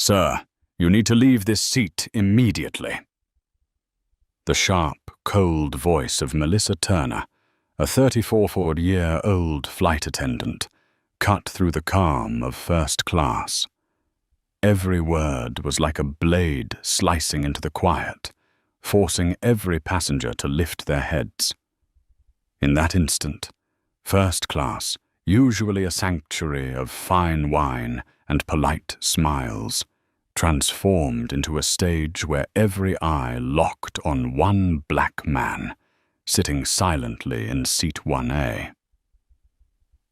"Sir, you need to leave this seat immediately." The sharp, cold voice of Melissa Turner, a 34-year-old flight attendant, cut through the calm of first class. Every word was like a blade slicing into the quiet, forcing every passenger to lift their heads. In that instant, first class, usually a sanctuary of fine wine and polite smiles, transformed into a stage where every eye locked on one black man, sitting silently in seat 1A.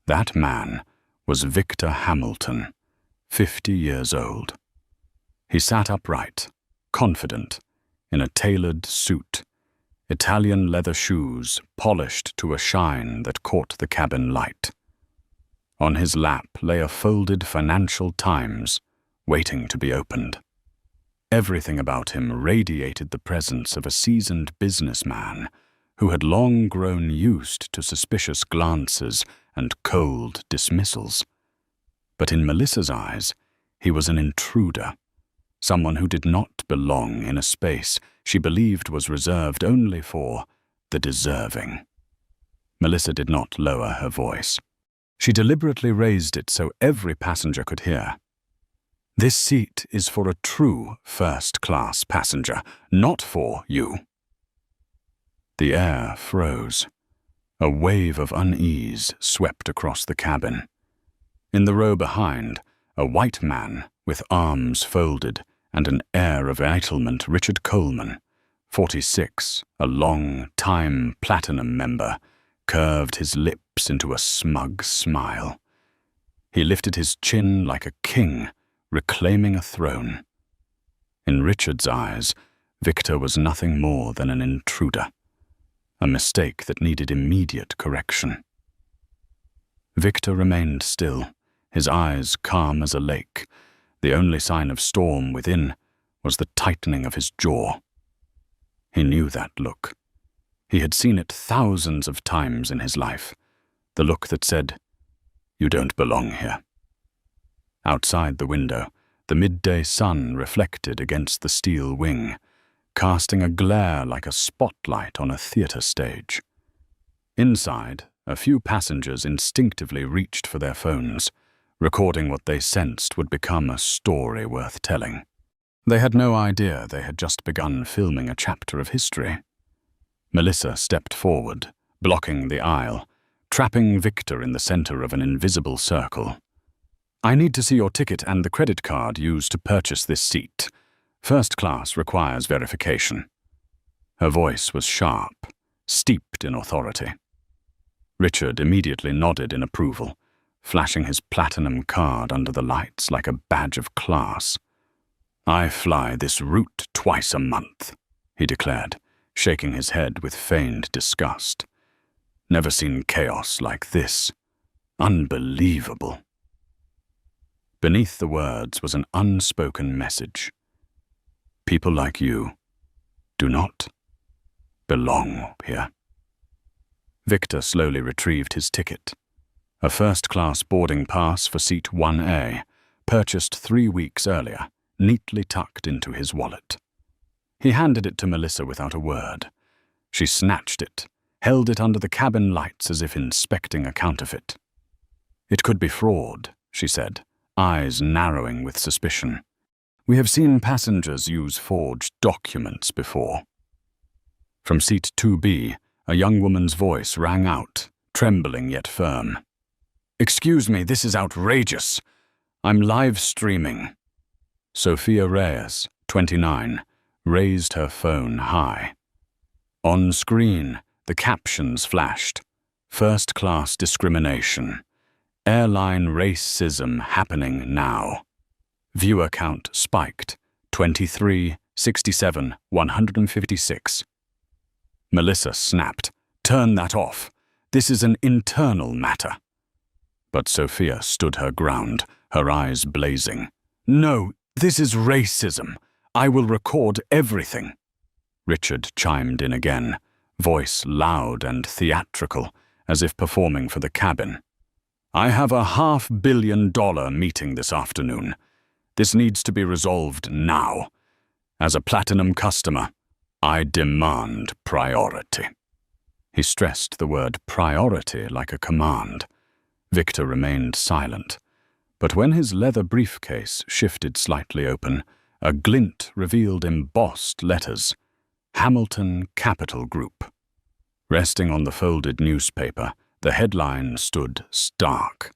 That man was Victor Hamilton, 50 years old. He sat upright, confident, in a tailored suit, Italian leather shoes polished to a shine that caught the cabin light. On his lap lay a folded Financial Times, waiting to be opened. Everything about him radiated the presence of a seasoned businessman who had long grown used to suspicious glances and cold dismissals. But in Melissa's eyes, he was an intruder, someone who did not belong in a space she believed was reserved only for the deserving. Melissa did not lower her voice. She deliberately raised it so every passenger could hear. "This seat is for a true first-class passenger, not for you." The air froze. A wave of unease swept across the cabin. In the row behind, a white man with arms folded and an air of entitlement, Richard Coleman, 46, a long-time Platinum member, curved his lips into a smug smile. He lifted his chin like a king, reclaiming a throne. In Richard's eyes, Victor was nothing more than an intruder, a mistake that needed immediate correction. Victor remained still, his eyes calm as a lake. The only sign of storm within was the tightening of his jaw. He knew that look. He had seen it thousands of times in his life, the look that said, "You don't belong here." Outside the window, the midday sun reflected against the steel wing, casting a glare like a spotlight on a theater stage. Inside, a few passengers instinctively reached for their phones, recording what they sensed would become a story worth telling. They had no idea they had just begun filming a chapter of history. Melissa stepped forward, blocking the aisle, trapping Victor in the center of an invisible circle. "I need to see your ticket and the credit card used to purchase this seat. First class requires verification." Her voice was sharp, steeped in authority. Richard immediately nodded in approval, flashing his platinum card under the lights like a badge of class. "I fly this route twice a month," he declared, shaking his head with feigned disgust. "Never seen chaos like this. Unbelievable." Beneath the words was an unspoken message. People like you do not belong here. Victor slowly retrieved his ticket. A first-class boarding pass for seat 1A, purchased 3 weeks earlier, neatly tucked into his wallet. He handed it to Melissa without a word. She snatched it, held it under the cabin lights as if inspecting a counterfeit. "It could be fraud," she said, eyes narrowing with suspicion. "We have seen passengers use forged documents before." From seat 2B, a young woman's voice rang out, trembling yet firm. "Excuse me, this is outrageous. I'm live streaming." Sophia Reyes, 29, raised her phone high. On screen, the captions flashed. "First-class discrimination. Airline racism happening now." Viewer count spiked, 23, 67, 156. Melissa snapped, "Turn that off. This is an internal matter." But Sophia stood her ground, her eyes blazing. "No, this is racism. I will record everything." Richard chimed in again, voice loud and theatrical, as if performing for the cabin. "I have a $500 million meeting this afternoon. This needs to be resolved now. As a Platinum customer, I demand priority." He stressed the word priority like a command. Victor remained silent, but when his leather briefcase shifted slightly open, a glint revealed embossed letters, Hamilton Capital Group. Resting on the folded newspaper, the headline stood stark.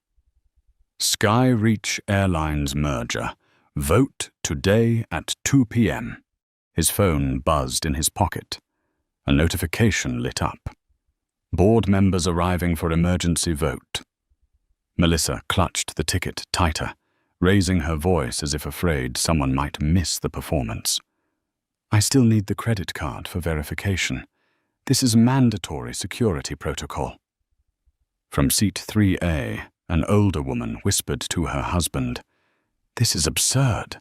Skyreach Airlines merger. Vote today at 2 p.m. His phone buzzed in his pocket. A notification lit up. Board members arriving for emergency vote. Melissa clutched the ticket tighter, raising her voice as if afraid someone might miss the performance. "I still need the credit card for verification. This is mandatory security protocol." From seat 3A, an older woman whispered to her husband, "This is absurd."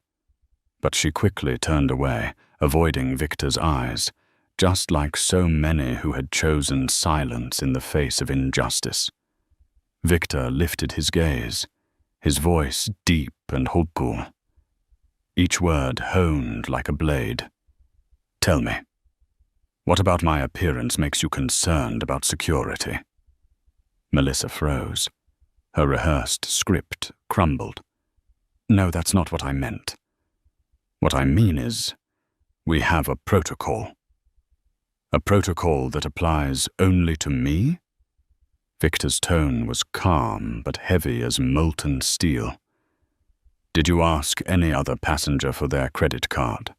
But she quickly turned away, avoiding Victor's eyes, just like so many who had chosen silence in the face of injustice. Victor lifted his gaze, his voice deep and hopeful. Each word honed like a blade. "Tell me, what about my appearance makes you concerned about security?" Melissa froze. Her rehearsed script crumbled. "No, that's not what I meant. What I mean is, we have a protocol. A protocol that applies only to me?" Victor's tone was calm but heavy as molten steel. "Did you ask any other passenger for their credit card?"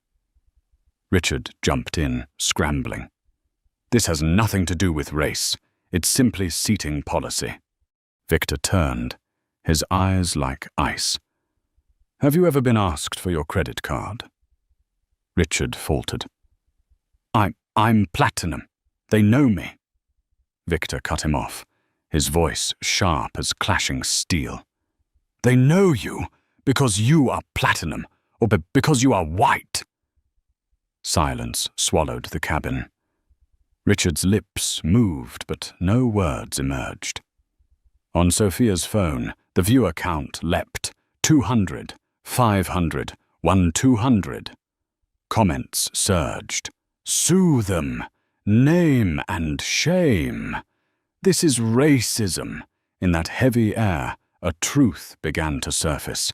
Richard jumped in, scrambling. "This has nothing to do with race. It's simply seating policy." Victor turned, his eyes like ice. "Have you ever been asked for your credit card?" Richard faltered. I'm Platinum. They know me." Victor cut him off, his voice sharp as clashing steel. "They know you because you are Platinum, or because you are white." Silence swallowed the cabin. Richard's lips moved, but no words emerged. On Sophia's phone, the viewer count leapt. 200, 500, 200. Comments surged. "Sue them! Name and shame! This is racism!" In that heavy air, a truth began to surface.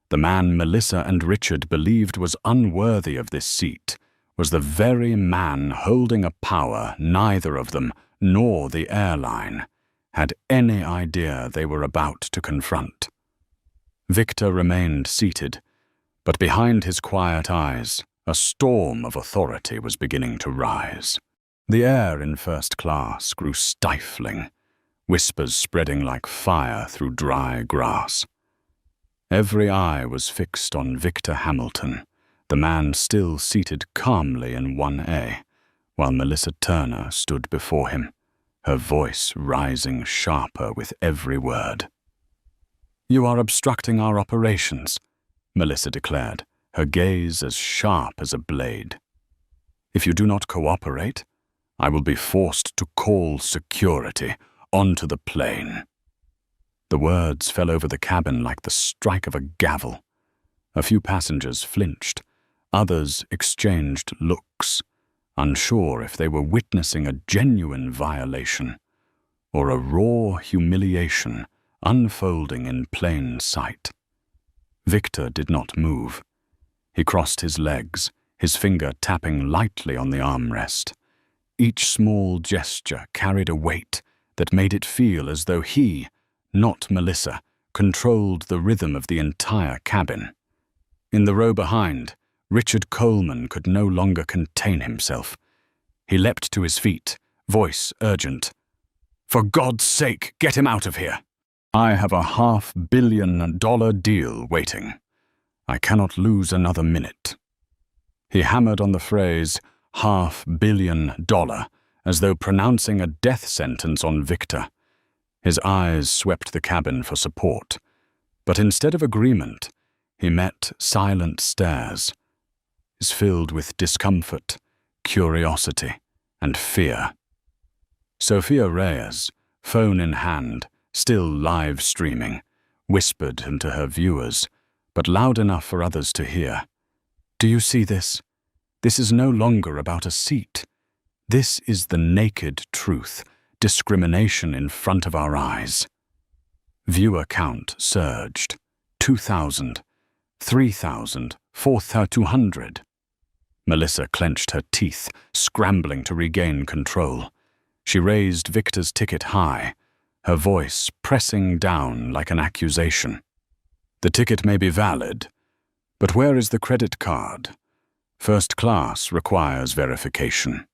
The man Melissa and Richard believed was unworthy of this seat was the very man holding a power neither of them, nor the airline, had any idea they were about to confront. Victor remained seated, but behind his quiet eyes, a storm of authority was beginning to rise. The air in first class grew stifling, whispers spreading like fire through dry grass. Every eye was fixed on Victor Hamilton, the man still seated calmly in 1A, while Melissa Turner stood before him, her voice rising sharper with every word. "You are obstructing our operations," Melissa declared, her gaze as sharp as a blade. "If you do not cooperate, I will be forced to call security onto the plane." The words fell over the cabin like the strike of a gavel. A few passengers flinched, others exchanged looks, unsure if they were witnessing a genuine violation or a raw humiliation unfolding in plain sight. Victor did not move. He crossed his legs, his finger tapping lightly on the armrest. Each small gesture carried a weight that made it feel as though he, not Melissa, controlled the rhythm of the entire cabin. In the row behind, Richard Coleman could no longer contain himself. He leapt to his feet, voice urgent. "For God's sake, get him out of here! I have a $500 million deal waiting. I cannot lose another minute." He hammered on the phrase $500 million as though pronouncing a death sentence on Victor. His eyes swept the cabin for support, but instead of agreement, he met silent stares, filled with discomfort, curiosity, and fear. Sophia Reyes, phone in hand, still live streaming, whispered into her viewers, but loud enough for others to hear. "Do you see this? This is no longer about a seat. This is the naked truth, discrimination in front of our eyes." Viewer count surged. 2,000, 3,000, 4,200. Melissa clenched her teeth, scrambling to regain control. She raised Victor's ticket high, her voice pressing down like an accusation. "The ticket may be valid, but where is the credit card? First class requires verification.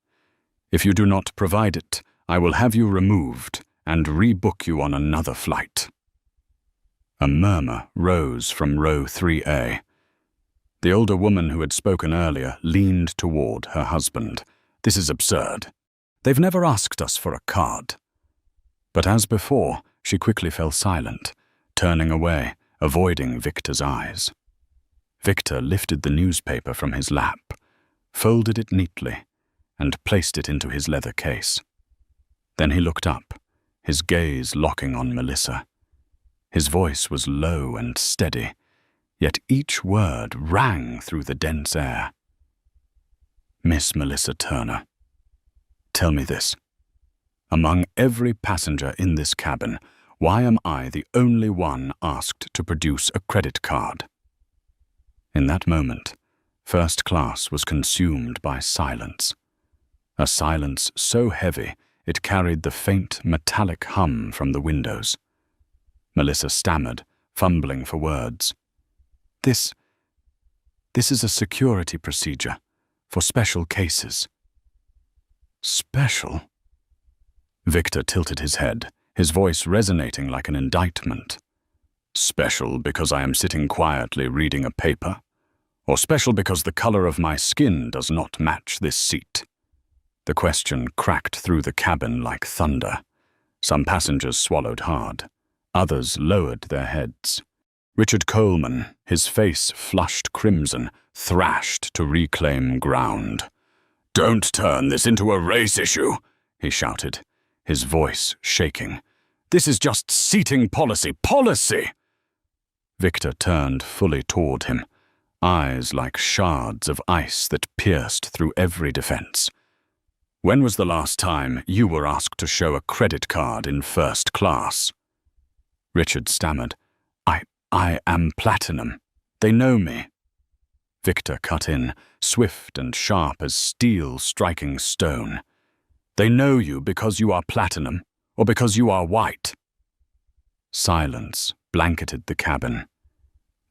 If you do not provide it, I will have you removed and rebook you on another flight." A murmur rose from row 3A. The older woman who had spoken earlier leaned toward her husband. "This is absurd. They've never asked us for a card." But as before, she quickly fell silent, turning away, avoiding Victor's eyes. Victor lifted the newspaper from his lap, folded it neatly, and placed it into his leather case. Then he looked up, his gaze locking on Melissa. His voice was low and steady, yet each word rang through the dense air. "Miss Melissa Turner, tell me this. Among every passenger in this cabin, why am I the only one asked to produce a credit card?" In that moment, first class was consumed by silence. A silence so heavy it carried the faint metallic hum from the windows. Melissa stammered, fumbling for words. This is a security procedure for special cases." "Special?" Victor tilted his head, his voice resonating like an indictment. "Special because I am sitting quietly reading a paper? Or special because the color of my skin does not match this seat?" The question cracked through the cabin like thunder. Some passengers swallowed hard. Others lowered their heads. Richard Coleman, his face flushed crimson, thrashed to reclaim ground. "Don't turn this into a race issue," he shouted, his voice shaking. "This is just seating policy. Policy!" Victor turned fully toward him, eyes like shards of ice that pierced through every defense. "When was the last time you were asked to show a credit card in first class?" Richard stammered. I am platinum. They know me." Victor cut in, swift and sharp as steel striking stone. "They know you because you are platinum, or because you are white." Silence blanketed the cabin.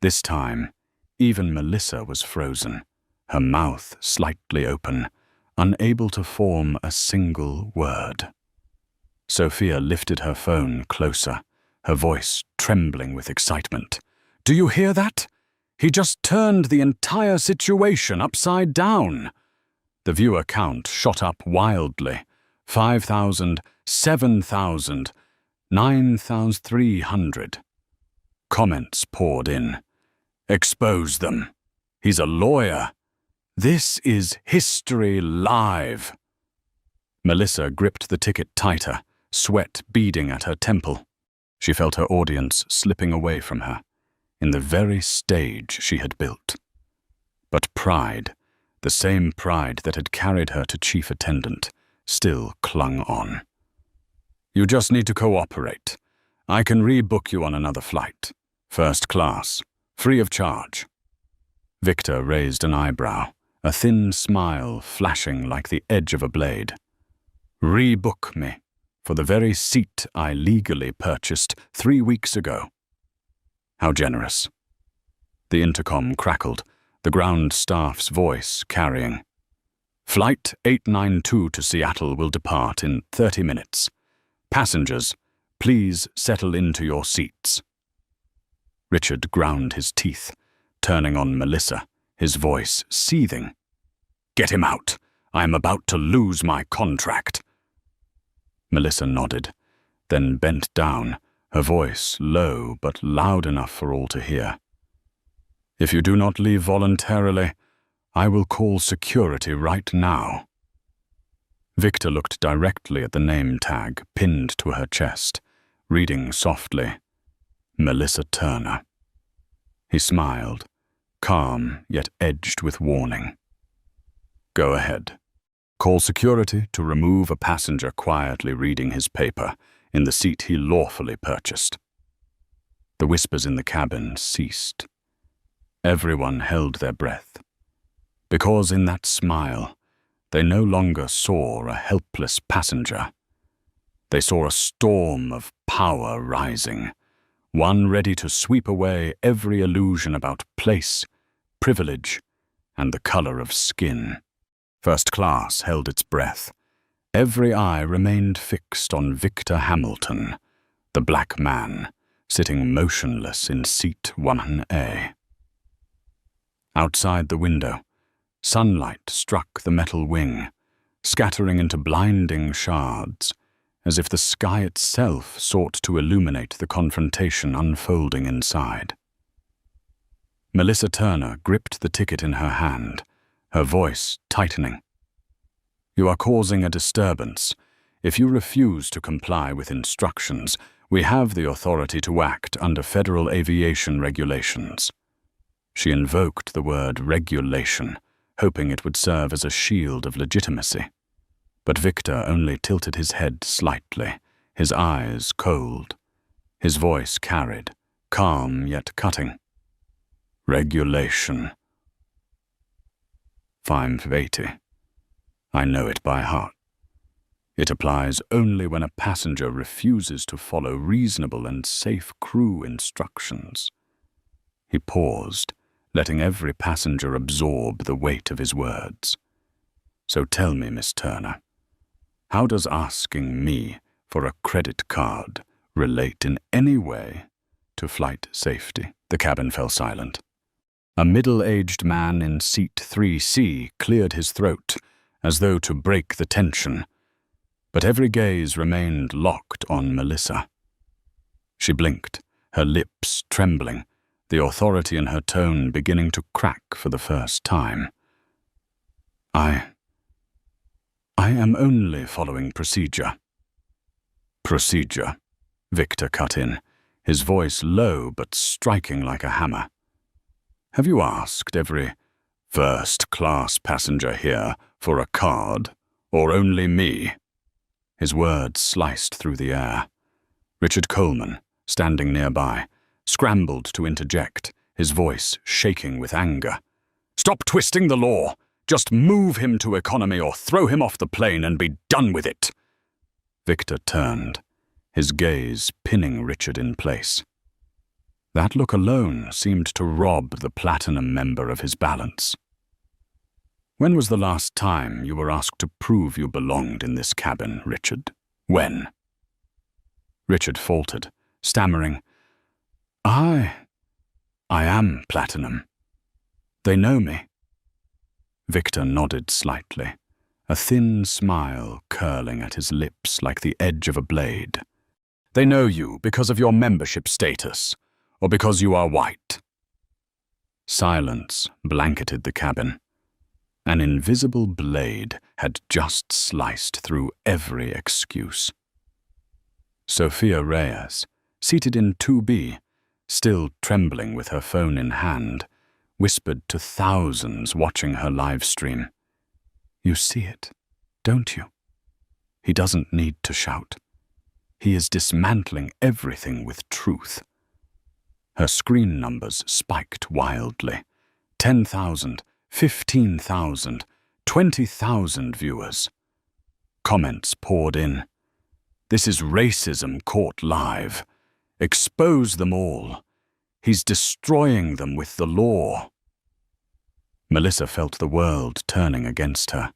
This time, even Melissa was frozen, her mouth slightly open, unable to form a single word. Sophia lifted her phone closer, her voice trembling with excitement. "Do you hear that? He just turned the entire situation upside down." The viewer count shot up wildly. 5,000, 7,000, 9,300. Comments poured in. "Expose them. He's a lawyer. This is history live." Melissa gripped the ticket tighter, sweat beading at her temple. She felt her audience slipping away from her, in the very stage she had built. But pride, the same pride that had carried her to chief attendant, still clung on. "You just need to cooperate. I can rebook you on another flight. First class, free of charge." Victor raised an eyebrow, a thin smile flashing like the edge of a blade. "Rebook me for the very seat I legally purchased 3 weeks ago." How generous. The intercom crackled, the ground staff's voice carrying. "Flight 892 to Seattle will depart in 30 minutes. Passengers, please settle into your seats." Richard ground his teeth, turning on Melissa, his voice seething. "Get him out. I am about to lose my contract." Melissa nodded, then bent down, her voice low but loud enough for all to hear. "If you do not leave voluntarily, I will call security right now." Victor looked directly at the name tag pinned to her chest, reading softly, "Melissa Turner." He smiled, calm yet edged with warning. Go ahead. Call security to remove a passenger quietly reading his paper in the seat he lawfully purchased. The whispers in the cabin ceased. Everyone held their breath, because in that smile they no longer saw a helpless passenger. They saw a storm of power rising, one ready to sweep away every illusion about place, privilege, and the color of skin. First class held its breath. Every eye remained fixed on Victor Hamilton, the black man, sitting motionless in seat 1A. Outside the window, sunlight struck the metal wing, scattering into blinding shards, as if the sky itself sought to illuminate the confrontation unfolding inside. Melissa Turner gripped the ticket in her hand, her voice tightening. You are causing a disturbance. If you refuse to comply with instructions, we have the authority to act under federal aviation regulations. She invoked the word regulation, hoping it would serve as a shield of legitimacy. But Victor only tilted his head slightly, his eyes cold. His voice carried, calm yet cutting. Regulation. 580. I know it by heart. It applies only when a passenger refuses to follow reasonable and safe crew instructions. He paused, letting every passenger absorb the weight of his words. So tell me, Miss Turner, how does asking me for a credit card relate in any way to flight safety? The cabin fell silent. A middle-aged man in seat 3C cleared his throat, as though to break the tension, but every gaze remained locked on Melissa. She blinked, her lips trembling, the authority in her tone beginning to crack for the first time. I am only following procedure. Procedure, Victor cut in, his voice low but striking like a hammer. Have you asked every first-class passenger here for a card, or only me? His words sliced through the air. Richard Coleman, standing nearby, scrambled to interject, his voice shaking with anger. Stop twisting the law! Just move him to economy or throw him off the plane and be done with it! Victor turned, his gaze pinning Richard in place. That look alone seemed to rob the Platinum member of his balance. When was the last time you were asked to prove you belonged in this cabin, Richard? When? Richard faltered, stammering, I am Platinum. They know me. Victor nodded slightly, a thin smile curling at his lips like the edge of a blade. They know you because of your membership status, or because you are white. Silence blanketed the cabin. An invisible blade had just sliced through every excuse. Sophia Reyes, seated in 2B, still trembling with her phone in hand, whispered to thousands watching her live stream. You see it, don't you? He doesn't need to shout. He is dismantling everything with truth. Her screen numbers spiked wildly. 10,000, 15,000, 20,000 viewers. Comments poured in. This is racism caught live. Expose them all. He's destroying them with the law. Melissa felt the world turning against her.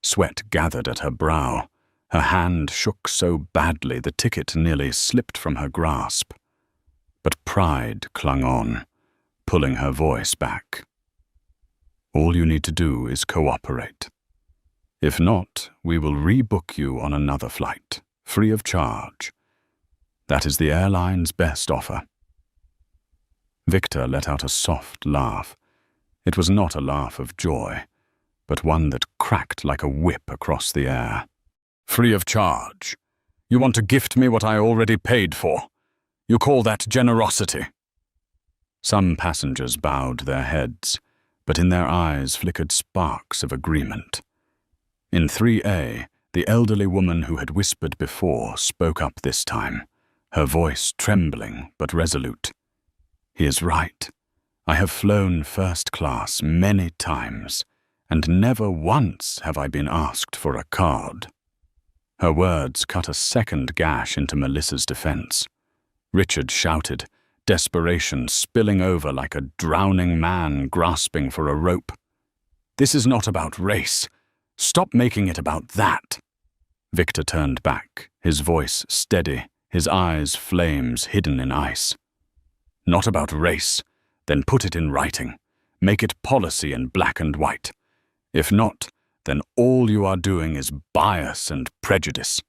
Sweat gathered at her brow. Her hand shook so badly the ticket nearly slipped from her grasp. But pride clung on, pulling her voice back. All you need to do is cooperate. If not, we will rebook you on another flight, free of charge. That is the airline's best offer. Victor let out a soft laugh. It was not a laugh of joy, but one that cracked like a whip across the air. Free of charge? You want to gift me what I already paid for? You call that generosity? Some passengers bowed their heads, but in their eyes flickered sparks of agreement. In 3A, the elderly woman who had whispered before spoke up this time, her voice trembling but resolute. "He is right. I have flown first class many times, and never once have I been asked for a card." Her words cut a second gash into Melissa's defense. Richard shouted, desperation spilling over like a drowning man grasping for a rope. "This is not about race. Stop making it about that." Victor turned back, his voice steady, his eyes flames hidden in ice. "Not about race? Then put it in writing. Make it policy in black and white. If not, then all you are doing is bias and prejudice."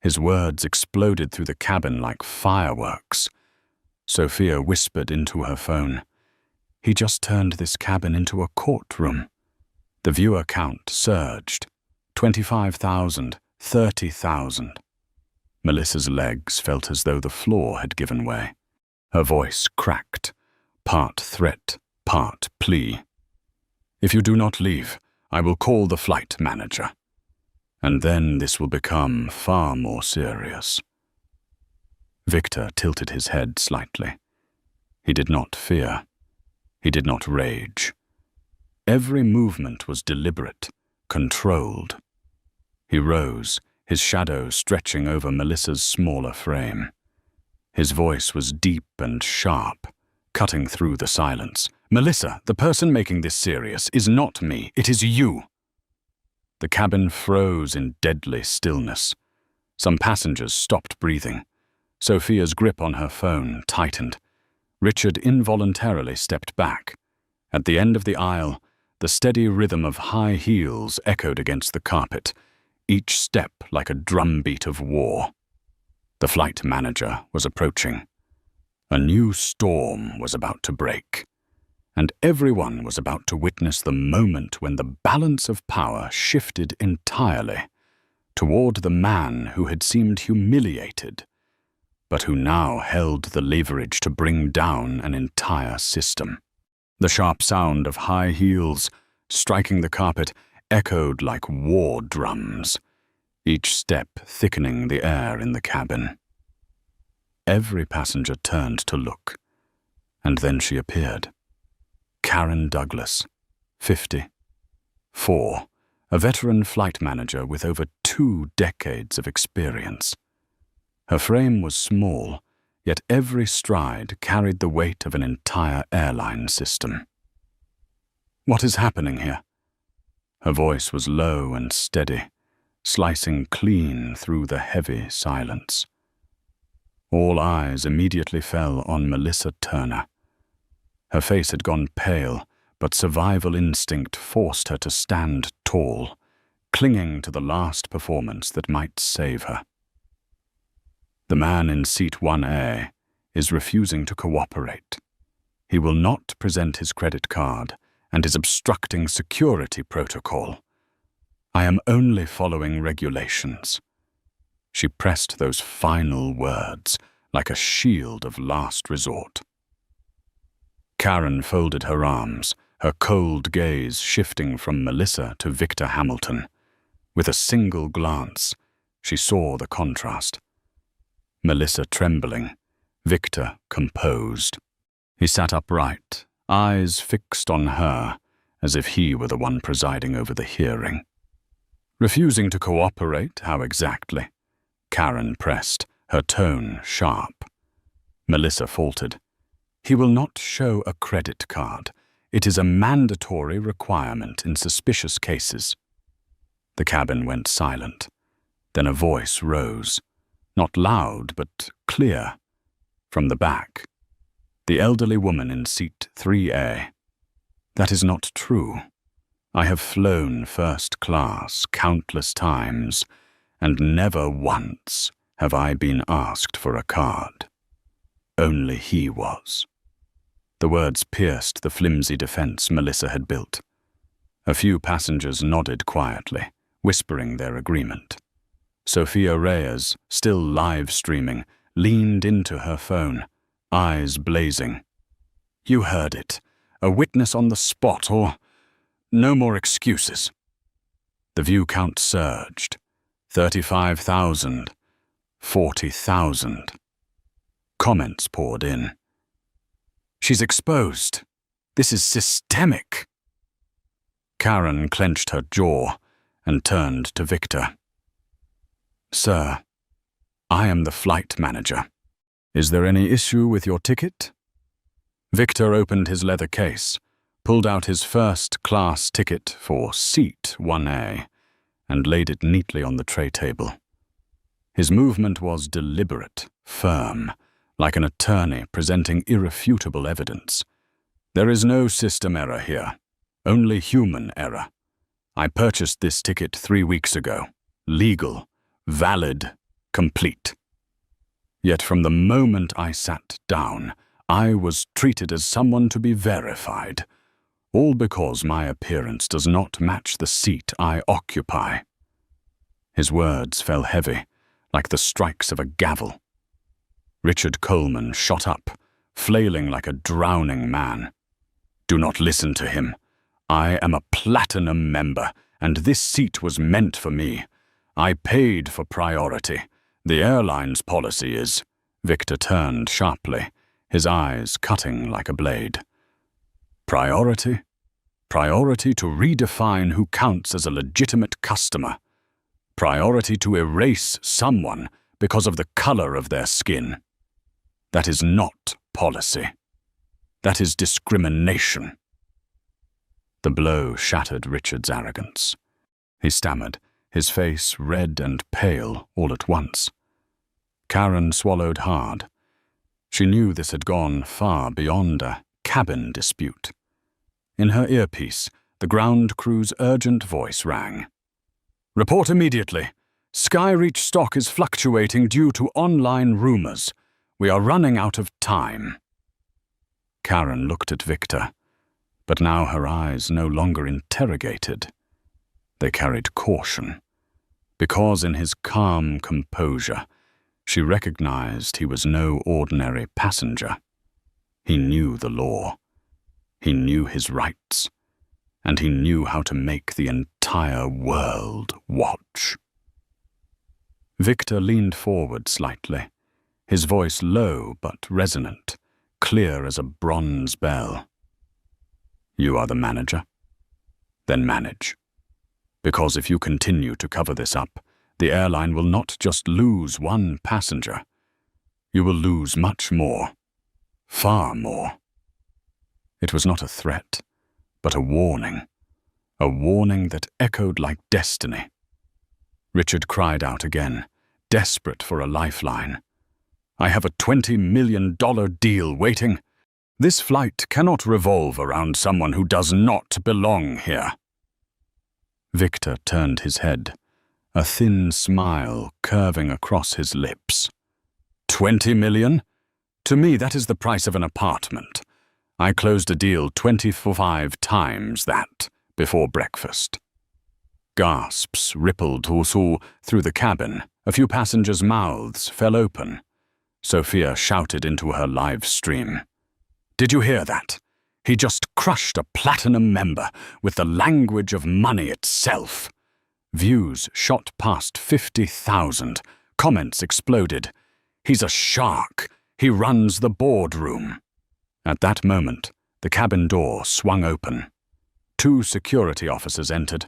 His words exploded through the cabin like fireworks. Sophia whispered into her phone, "He just turned this cabin into a courtroom." The viewer count surged. 25,000, 30,000. Melissa's legs felt as though the floor had given way. Her voice cracked, part threat, part plea. "If you do not leave, I will call the flight manager. And then this will become far more serious." Victor tilted his head slightly. He did not fear. He did not rage. Every movement was deliberate, controlled. He rose, his shadow stretching over Melissa's smaller frame. His voice was deep and sharp, cutting through the silence. "Melissa, the person making this serious is not me, it is you." The cabin froze in deadly stillness. Some passengers stopped breathing. Sophia's grip on her phone tightened. Richard involuntarily stepped back. At the end of the aisle, the steady rhythm of high heels echoed against the carpet, each step like a drumbeat of war. The flight manager was approaching. A new storm was about to break, and everyone was about to witness the moment when the balance of power shifted entirely toward the man who had seemed humiliated, but who now held the leverage to bring down an entire system. The sharp sound of high heels striking the carpet echoed like war drums, each step thickening the air in the cabin. Every passenger turned to look, and then she appeared. Karen Douglas, 50, 4, a veteran flight manager with over 2 decades of experience. Her frame was small, yet every stride carried the weight of an entire airline system. "What is happening here?" Her voice was low and steady, slicing clean through the heavy silence. All eyes immediately fell on Melissa Turner. Her face had gone pale, but survival instinct forced her to stand tall, clinging to the last performance that might save her. "The man in seat 1A is refusing to cooperate. He will not present his credit card and is obstructing security protocol. I am only following regulations." She pressed those final words like a shield of last resort. Karen folded her arms, her cold gaze shifting from Melissa to Victor Hamilton. With a single glance, she saw the contrast. Melissa trembling, Victor composed. He sat upright, eyes fixed on her, as if he were the one presiding over the hearing. "Refusing to cooperate, how exactly?" Karen pressed, her tone sharp. Melissa faltered. "He will not show a credit card. It is a mandatory requirement in suspicious cases." The cabin went silent. Then a voice rose, not loud but clear, from the back. The elderly woman in seat 3A. "That is not true. I have flown first class countless times, and never once have I been asked for a card. Only he was." The words pierced the flimsy defense Melissa had built. A few passengers nodded quietly, whispering their agreement. Sophia Reyes, still live streaming, leaned into her phone, eyes blazing. You heard it. A witness on the spot, or no more excuses. The view count surged. 35,000. 40,000. Comments poured in. She's exposed. This is systemic. Karen clenched her jaw and turned to Victor. Sir, I am the flight manager. Is there any issue with your ticket? Victor opened his leather case, pulled out his first-class ticket for Seat 1A, and laid it neatly on the tray table. His movement was deliberate, firm, like an attorney presenting irrefutable evidence. There is no system error here, only human error. I purchased this ticket 3 weeks ago. Legal, valid, complete. Yet from the moment I sat down, I was treated as someone to be verified, all because my appearance does not match the seat I occupy. His words fell heavy, like the strikes of a gavel. Richard Coleman shot up, flailing like a drowning man. Do not listen to him. I am a platinum member, and this seat was meant for me. I paid for priority. The airline's policy is— Victor turned sharply, his eyes cutting like a blade. Priority? Priority to redefine who counts as a legitimate customer. Priority to erase someone because of the color of their skin. That is not policy. That is discrimination. The blow shattered Richard's arrogance. He stammered, his face red and pale all at once. Karen swallowed hard. She knew this had gone far beyond a cabin dispute. In her earpiece, the ground crew's urgent voice rang. Report immediately. Skyreach stock is fluctuating due to online rumors. We are running out of time. Karen looked at Victor, but now her eyes no longer interrogated. They carried caution, because in his calm composure, she recognized he was no ordinary passenger. He knew the law. He knew his rights. And he knew how to make the entire world watch. Victor leaned forward slightly, his voice low but resonant, clear as a bronze bell. You are the manager? Then manage. Because if you continue to cover this up, the airline will not just lose one passenger. You will lose much more. Far more. It was not a threat, but a warning that echoed like destiny. Richard cried out again, desperate for a lifeline. I have a $20 million deal waiting. This flight cannot revolve around someone who does not belong here. Victor turned his head, a thin smile curving across his lips. 20 million? To me, that is the price of an apartment. I closed a deal 25 times that before breakfast. Gasps rippled through the cabin. A few passengers' mouths fell open. Sophia shouted into her live stream. Did you hear that? He just crushed a platinum member with the language of money itself. Views shot past 50,000. Comments exploded. He's a shark. He runs the boardroom. At that moment, the cabin door swung open. 2 security officers entered.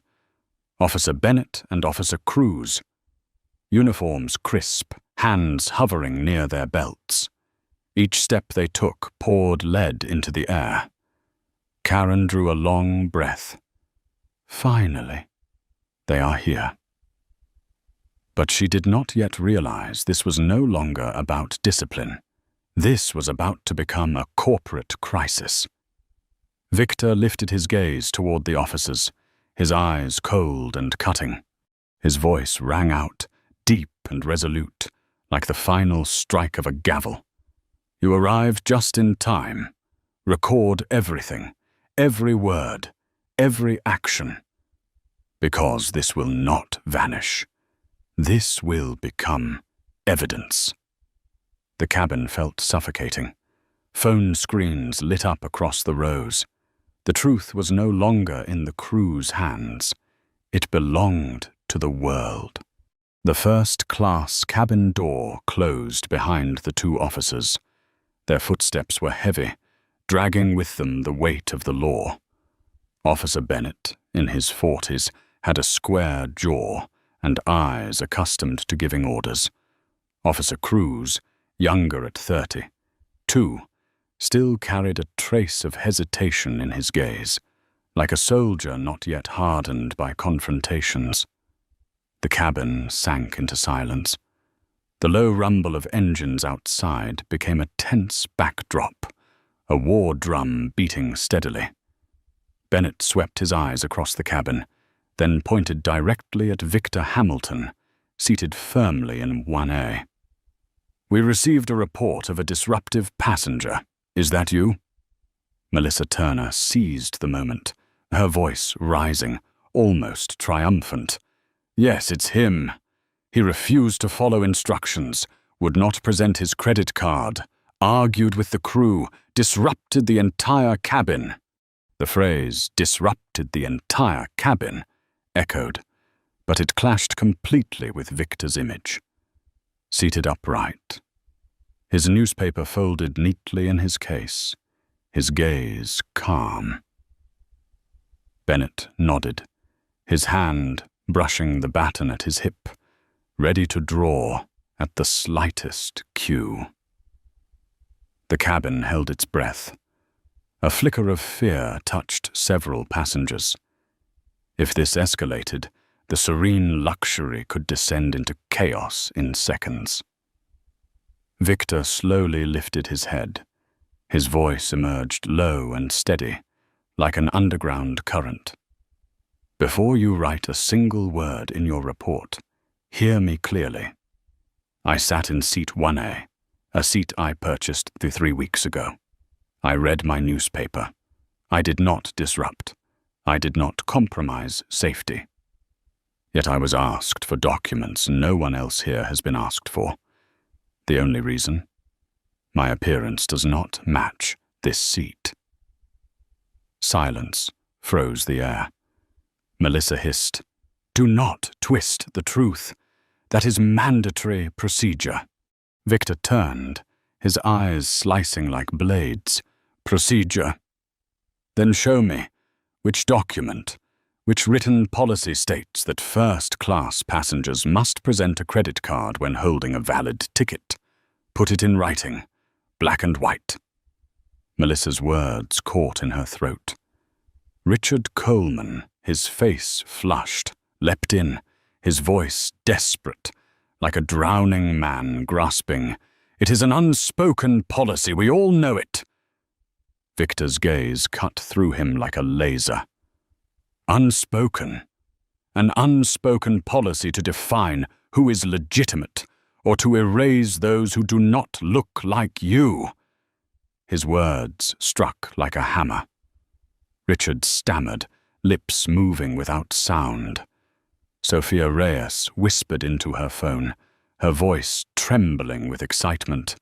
Officer Bennett and Officer Cruz. Uniforms crisp, hands hovering near their belts. Each step they took poured lead into the air. Karen drew a long breath. Finally, they are here. But she did not yet realize this was no longer about discipline. This was about to become a corporate crisis. Victor lifted his gaze toward the officers, his eyes cold and cutting. His voice rang out, deep and resolute, like the final strike of a gavel. You arrived just in time. Record everything, every word, every action. Because this will not vanish. This will become evidence. The cabin felt suffocating. Phone screens lit up across the rows. The truth was no longer in the crew's hands. It belonged to the world. The first-class cabin door closed behind the two officers. Their footsteps were heavy, dragging with them the weight of the law. Officer Bennett, in his 40s, had a square jaw and eyes accustomed to giving orders. Officer Cruz, younger at 30, too, still carried a trace of hesitation in his gaze, like a soldier not yet hardened by confrontations. The cabin sank into silence. The low rumble of engines outside became a tense backdrop, a war drum beating steadily. Bennett swept his eyes across the cabin, then pointed directly at Victor Hamilton, seated firmly in 1A. "We received a report of a disruptive passenger. Is that you?" Melissa Turner seized the moment, her voice rising, almost triumphant. "Yes, it's him. He refused to follow instructions, would not present his credit card, argued with the crew, disrupted the entire cabin." The phrase, "disrupted the entire cabin," echoed, but it clashed completely with Victor's image. Seated upright, his newspaper folded neatly in his case, his gaze calm. Bennett nodded, his hand brushing the baton at his hip, ready to draw at the slightest cue. The cabin held its breath. A flicker of fear touched several passengers. If this escalated, the serene luxury could descend into chaos in seconds. Victor slowly lifted his head. His voice emerged low and steady, like an underground current. "Before you write a single word in your report, hear me clearly. I sat in seat 1A, a seat I purchased 3 weeks ago. I read my newspaper. I did not disrupt. I did not compromise safety. Yet I was asked for documents no one else here has been asked for. The only reason? My appearance does not match this seat." Silence froze the air. Melissa hissed, "Do not twist the truth. That is mandatory procedure." Victor turned, his eyes slicing like blades. "Procedure? Then show me. Which document, which written policy states that first-class passengers must present a credit card when holding a valid ticket? Put it in writing, black and white." Melissa's words caught in her throat. Richard Coleman, his face flushed, leapt in, his voice desperate, like a drowning man grasping. "It is an unspoken policy, we all know it." Victor's gaze cut through him like a laser. Unspoken? An unspoken policy to define who is legitimate, or to erase those who do not look like you. His words struck like a hammer. Richard stammered, lips moving without sound. Sophia Reyes whispered into her phone, her voice trembling with excitement.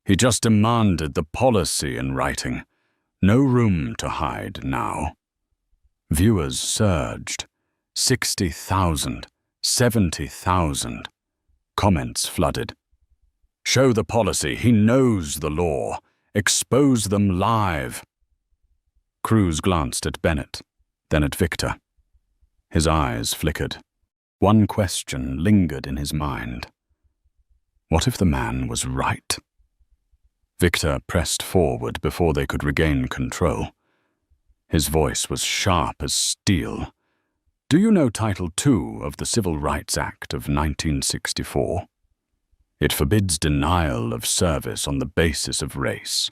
He just demanded the policy in writing. No room to hide now. Viewers surged. 60,000, 70,000. Comments flooded. Show the policy, he knows the law. Expose them live. Cruz glanced at Bennett, then at Victor. His eyes flickered. One question lingered in his mind. What if the man was right? Victor pressed forward before they could regain control. His voice was sharp as steel. Do you know Title II of the Civil Rights Act of 1964? It forbids denial of service on the basis of race.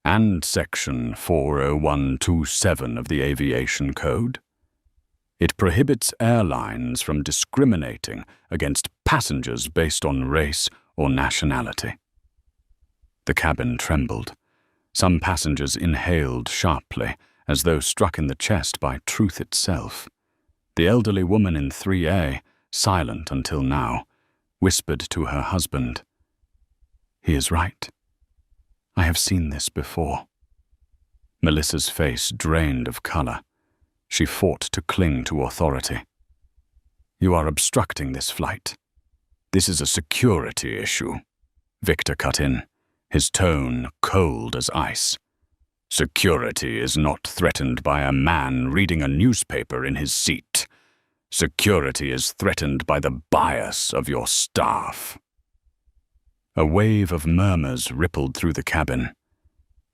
And Section 40127 of the Aviation Code. It prohibits airlines from discriminating against passengers based on race or nationality. The cabin trembled. Some passengers inhaled sharply, as though struck in the chest by truth itself. The elderly woman in 3A, silent until now, whispered to her husband, "He is right. I have seen this before. Melissa's face drained of color. She fought to cling to authority. You are obstructing this flight. This is a security issue, Victor cut in, his tone cold as ice. Security is not threatened by a man reading a newspaper in his seat. Security is threatened by the bias of your staff. A wave of murmurs rippled through the cabin.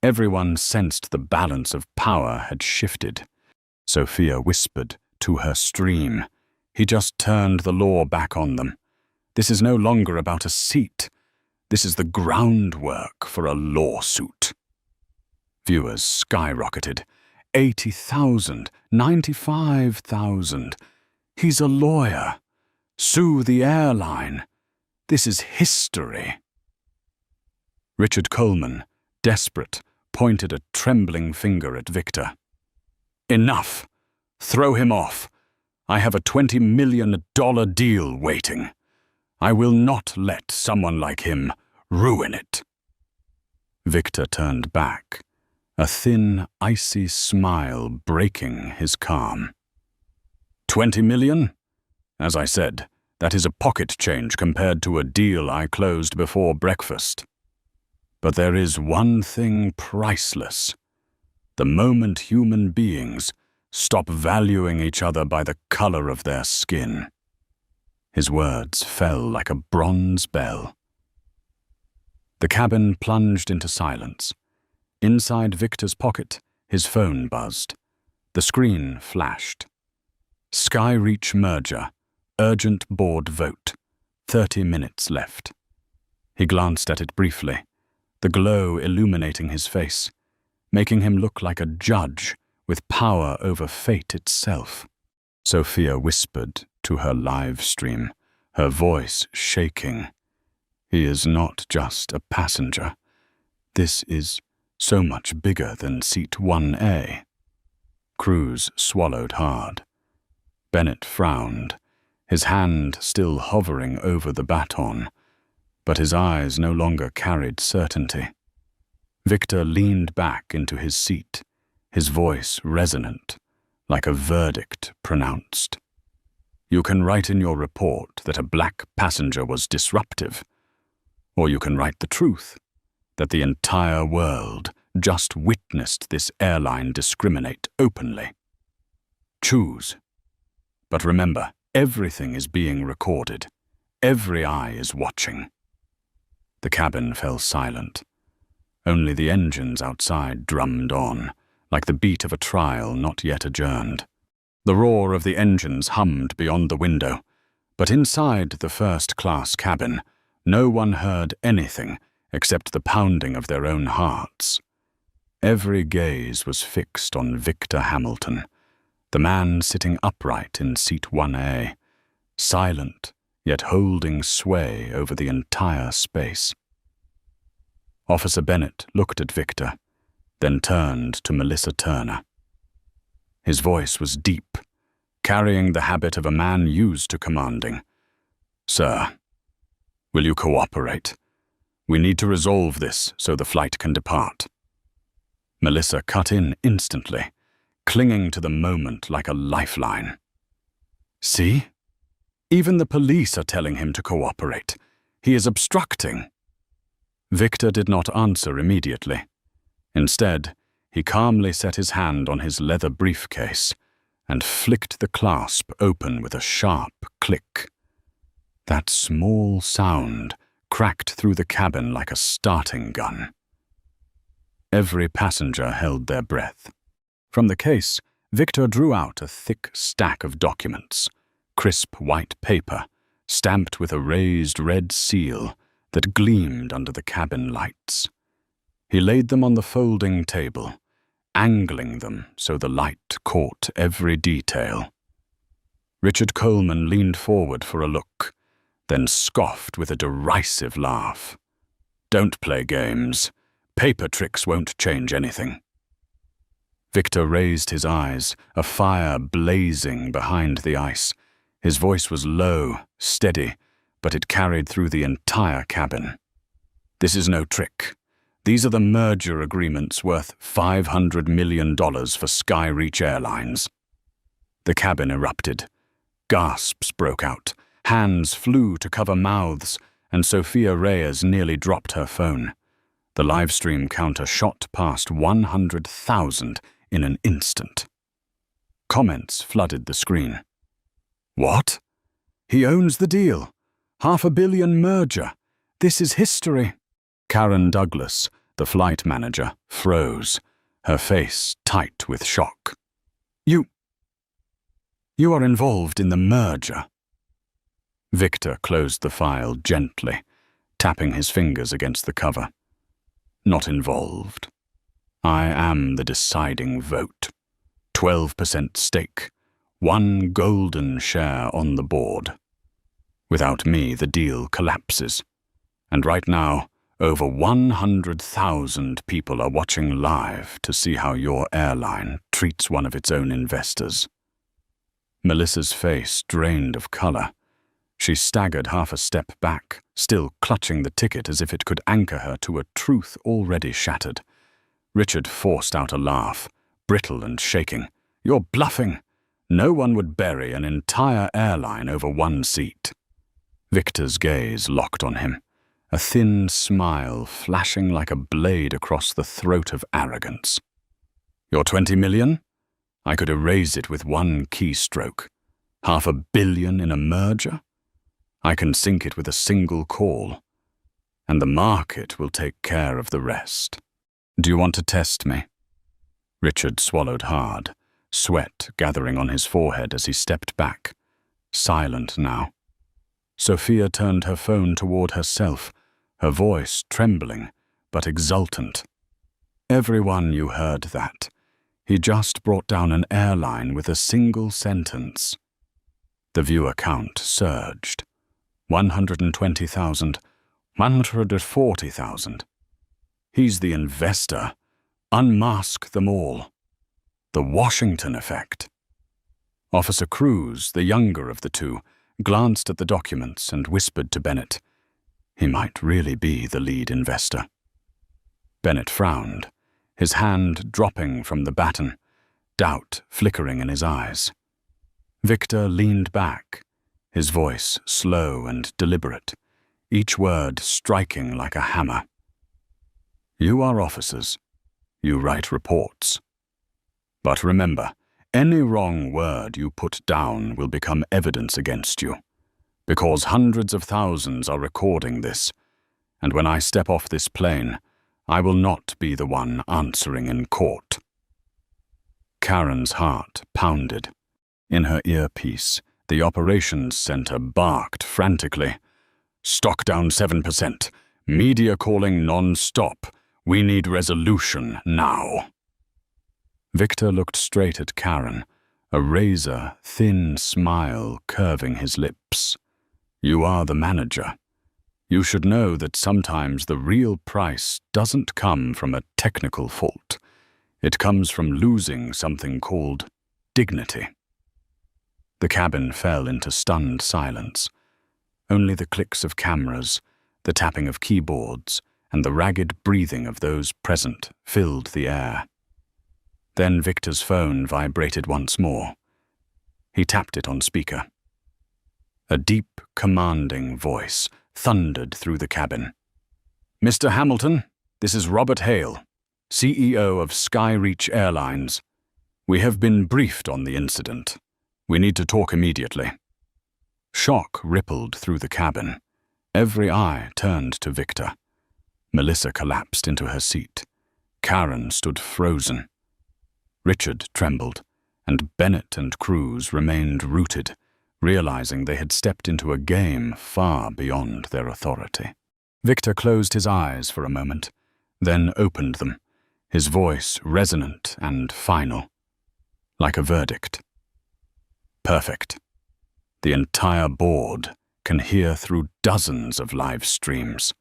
Everyone sensed the balance of power had shifted. Sophia whispered to her stream. He just turned the law back on them. This is no longer about a seat. This is the groundwork for a lawsuit. Viewers skyrocketed. 80,000, 95,000. He's a lawyer. Sue the airline. This is history. Richard Coleman, desperate, pointed a trembling finger at Victor. Enough. Throw him off. I have a $20 million deal waiting. I will not let someone like him ruin it. Victor turned back, a thin, icy smile breaking his calm. 20 million? As I said, that is a pocket change compared to a deal I closed before breakfast. But there is one thing priceless. The moment human beings stop valuing each other by the color of their skin. His words fell like a bronze bell. The cabin plunged into silence. Inside Victor's pocket, his phone buzzed. The screen flashed. Skyreach merger, urgent board vote, 30 minutes left. He glanced at it briefly, the glow illuminating his face, making him look like a judge with power over fate itself. Sophia whispered to her live stream, her voice shaking. He is not just a passenger. This is so much bigger than seat 1A. Cruz swallowed hard. Bennett frowned, his hand still hovering over the baton, but his eyes no longer carried certainty. Victor leaned back into his seat, his voice resonant, like a verdict pronounced. You can write in your report that a black passenger was disruptive, or you can write the truth, that the entire world just witnessed this airline discriminate openly. Choose. But remember, everything is being recorded. Every eye is watching. The cabin fell silent. Only the engines outside drummed on, like the beat of a trial not yet adjourned. The roar of the engines hummed beyond the window, but inside the first-class cabin, no one heard anything except the pounding of their own hearts. Every gaze was fixed on Victor Hamilton, the man sitting upright in seat 1A, silent yet holding sway over the entire space. Officer Bennett looked at Victor, then turned to Melissa Turner. His voice was deep, carrying the habit of a man used to commanding. Sir, will you cooperate? We need to resolve this so the flight can depart. Melissa cut in instantly, clinging to the moment like a lifeline. See? Even the police are telling him to cooperate. He is obstructing. Victor did not answer immediately. Instead, he calmly set his hand on his leather briefcase and flicked the clasp open with a sharp click. That small sound cracked through the cabin like a starting gun. Every passenger held their breath. From the case, Victor drew out a thick stack of documents, crisp white paper, stamped with a raised red seal that gleamed under the cabin lights. He laid them on the folding table, angling them so the light caught every detail. Richard Coleman leaned forward for a look, then scoffed with a derisive laugh. Don't play games. Paper tricks won't change anything. Victor raised his eyes, a fire blazing behind the ice. His voice was low, steady, but it carried through the entire cabin. This is no trick. These are the merger agreements worth $500 million for Skyreach Airlines. The cabin erupted. Gasps broke out. Hands flew to cover mouths, and Sophia Reyes nearly dropped her phone. The livestream counter shot past 100,000 in an instant. Comments flooded the screen. What? He owns the deal. $500 million merger. This is history. Karen Douglas, the flight manager, froze, her face tight with shock. You are involved in the merger. Victor closed the file gently, tapping his fingers against the cover. Not involved. I am the deciding vote. 12% stake, 1 golden share on the board. Without me, the deal collapses. And right now, over 100,000 people are watching live to see how your airline treats one of its own investors. Melissa's face drained of color. She staggered half a step back, still clutching the ticket as if it could anchor her to a truth already shattered. Richard forced out a laugh, brittle and shaking. You're bluffing. No one would bury an entire airline over 1 seat. Victor's gaze locked on him, a thin smile flashing like a blade across the throat of arrogance. Your 20 million? I could erase it with 1 keystroke. $500 million in a merger? I can sink it with a single call. And the market will take care of the rest. Do you want to test me? Richard swallowed hard, sweat gathering on his forehead as he stepped back, silent now. Sophia turned her phone toward herself, her voice trembling but exultant. Everyone, you heard that. He just brought down an airline with a single sentence. The viewer count surged. 120,000, 140,000. He's the investor. Unmask them all. The Washington effect. Officer Cruz, the younger of the two, glanced at the documents and whispered to Bennett. He might really be the lead investor. Bennett frowned, his hand dropping from the baton, doubt flickering in his eyes. Victor leaned back, his voice slow and deliberate, each word striking like a hammer. You are officers. You write reports. But remember, any wrong word you put down will become evidence against you, because hundreds of thousands are recording this, and when I step off this plane, I will not be the one answering in court. Karen's heart pounded. In her earpiece, the operations center barked frantically. Stock down 7%. Media calling non-stop. We need resolution now. Victor looked straight at Karen, a razor-thin smile curving his lips. You are the manager. You should know that sometimes the real price doesn't come from a technical fault. It comes from losing something called dignity. The cabin fell into stunned silence. Only the clicks of cameras, the tapping of keyboards, and the ragged breathing of those present filled the air. Then Victor's phone vibrated once more. He tapped it on speaker. A deep, commanding voice thundered through the cabin. Mr. Hamilton, this is Robert Hale, CEO of Skyreach Airlines. We have been briefed on the incident. We need to talk immediately. Shock rippled through the cabin. Every eye turned to Victor. Melissa collapsed into her seat. Karen stood frozen. Richard trembled, and Bennett and Cruz remained rooted, realizing they had stepped into a game far beyond their authority. Victor closed his eyes for a moment, then opened them, his voice resonant and final, like a verdict. Perfect. The entire board can hear through dozens of live streams.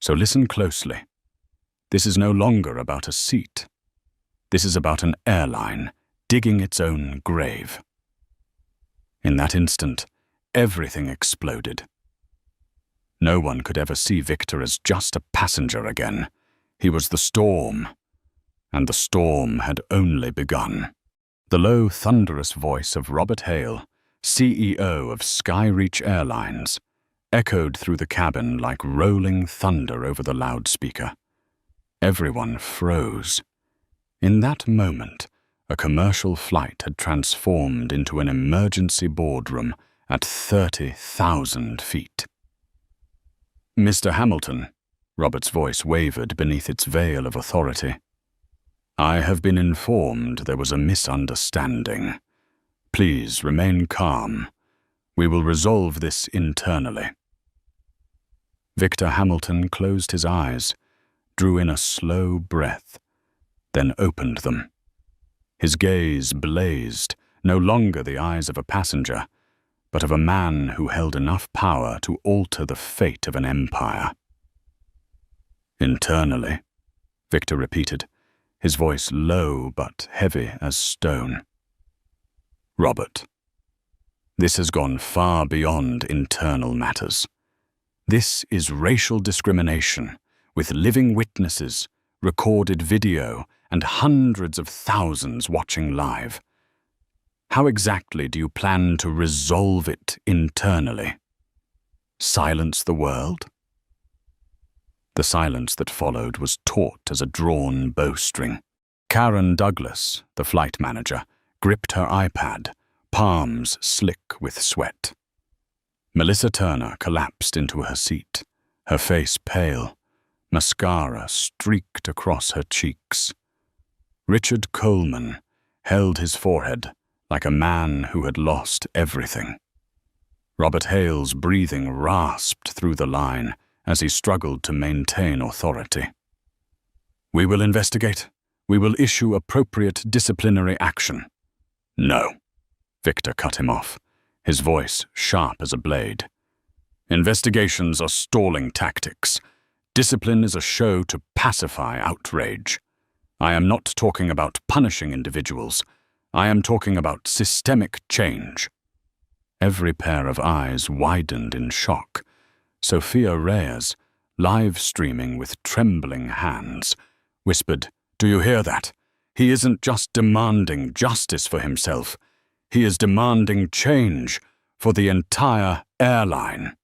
So listen closely. This is no longer about a seat. This is about an airline digging its own grave. In that instant, everything exploded. No one could ever see Victor as just a passenger again. He was the storm, and the storm had only begun. The low, thunderous voice of Robert Hale, CEO of Skyreach Airlines, echoed through the cabin like rolling thunder over the loudspeaker. Everyone froze. In that moment, a commercial flight had transformed into an emergency boardroom at 30,000 feet. "Mr. Hamilton," Robert's voice wavered beneath its veil of authority. "I have been informed there was a misunderstanding. Please remain calm. We will resolve this internally." Victor Hamilton closed his eyes, drew in a slow breath, then opened them. His gaze blazed, no longer the eyes of a passenger, but of a man who held enough power to alter the fate of an empire. "Internally," Victor repeated, his voice low but heavy as stone. "Robert, this has gone far beyond internal matters. This is racial discrimination, with living witnesses, recorded video, and hundreds of thousands watching live. How exactly do you plan to resolve it internally? Silence the world?" The silence that followed was taut as a drawn bowstring. Karen Douglas, the flight manager, gripped her iPad, palms slick with sweat. Melissa Turner collapsed into her seat, her face pale, mascara streaked across her cheeks. Richard Coleman held his forehead like a man who had lost everything. Robert Hale's breathing rasped through the line as he struggled to maintain authority. "We will investigate. We will issue appropriate disciplinary action." "No," Victor cut him off, his voice sharp as a blade. "Investigations are stalling tactics. Discipline is a show to pacify outrage. I am not talking about punishing individuals. I am talking about systemic change." Every pair of eyes widened in shock. Sophia Reyes, live streaming with trembling hands, whispered, "Do you hear that? He isn't just demanding justice for himself. He is demanding change for the entire airline."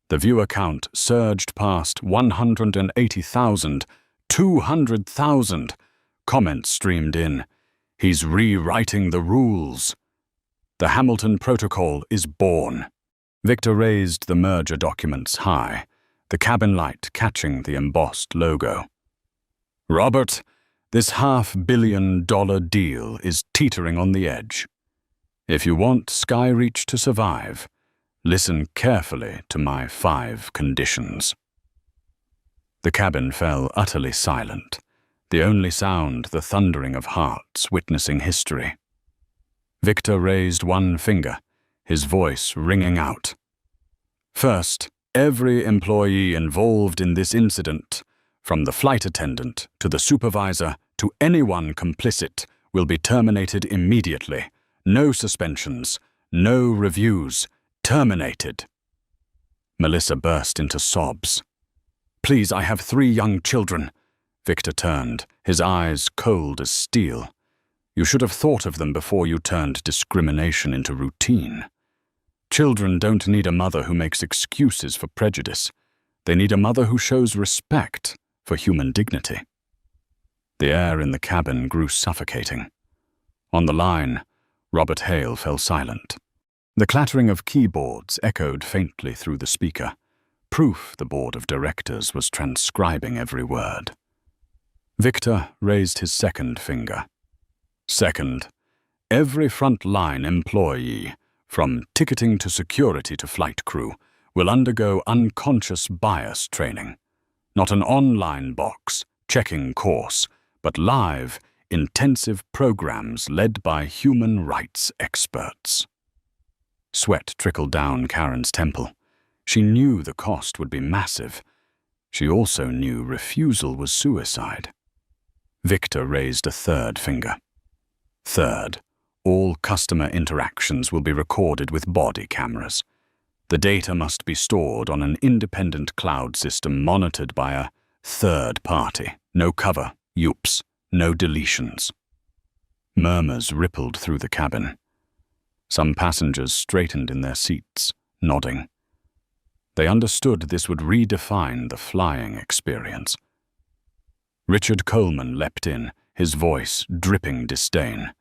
The viewer count surged past 180,000, 200,000. Comments streamed in. "He's rewriting the rules." The Hamilton Protocol is born. Victor raised the merger documents high, the cabin light catching the embossed logo. "Robert, this $500 million deal is teetering on the edge. If you want Skyreach to survive, listen carefully to my 5 conditions." The cabin fell utterly silent, the only sound the thundering of hearts witnessing history. Victor raised one finger, his voice ringing out. "First, every employee involved in this incident, from the flight attendant to the supervisor to anyone complicit, will be terminated immediately. No suspensions, no reviews, terminated." Melissa burst into sobs. "Please, I have 3 young children." Victor turned, his eyes cold as steel. "You should have thought of them before you turned discrimination into routine. Children don't need a mother who makes excuses for prejudice. They need a mother who shows respect for human dignity." The air in the cabin grew suffocating. On the line, Robert Hale fell silent. The clattering of keyboards echoed faintly through the speaker, proof the board of directors was transcribing every word. Victor raised his second finger. "Second, every front-line employee, from ticketing to security to flight crew, will undergo unconscious bias training. Not an online box, checking course, but live, intensive programs led by human rights experts." Sweat trickled down Karen's temple. She knew the cost would be massive. She also knew refusal was suicide. Victor raised a third finger. "Third, all customer interactions will be recorded with body cameras. The data must be stored on an independent cloud system monitored by a third party, no cover, oops, no deletions. Murmurs rippled through the cabin. Some passengers straightened in their seats, nodding. They understood this would redefine the flying experience. Richard Coleman leapt in, his voice dripping disdain.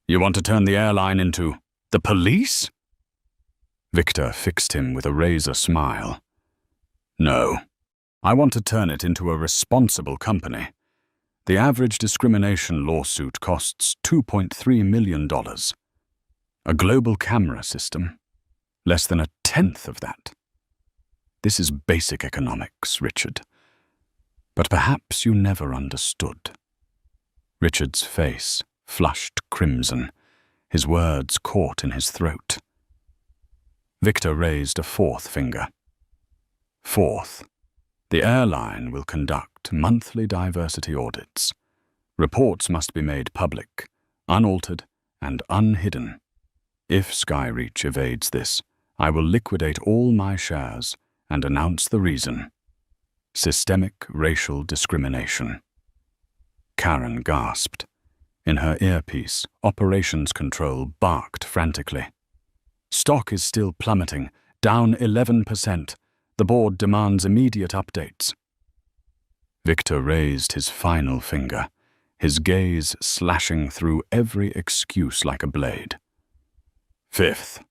"You want to turn the airline into the police?" Victor fixed him with a razor smile. "No, I want to turn it into a responsible company. The average discrimination lawsuit costs $2.3 million. A global camera system, less than 1/10 of that. This is basic economics, Richard. But perhaps you never understood." Richard's face flushed crimson, his words caught in his throat. Victor raised a fourth finger. "Fourth, the airline will conduct monthly diversity audits. Reports must be made public, unaltered, and unhidden. If Skyreach evades this, I will liquidate all my shares and announce the reason. Systemic racial discrimination." Karen gasped. In her earpiece, operations control barked frantically. "Stock is still plummeting, down 11%. The board demands immediate updates." Victor raised his final finger, his gaze slashing through every excuse like a blade. "Fifth,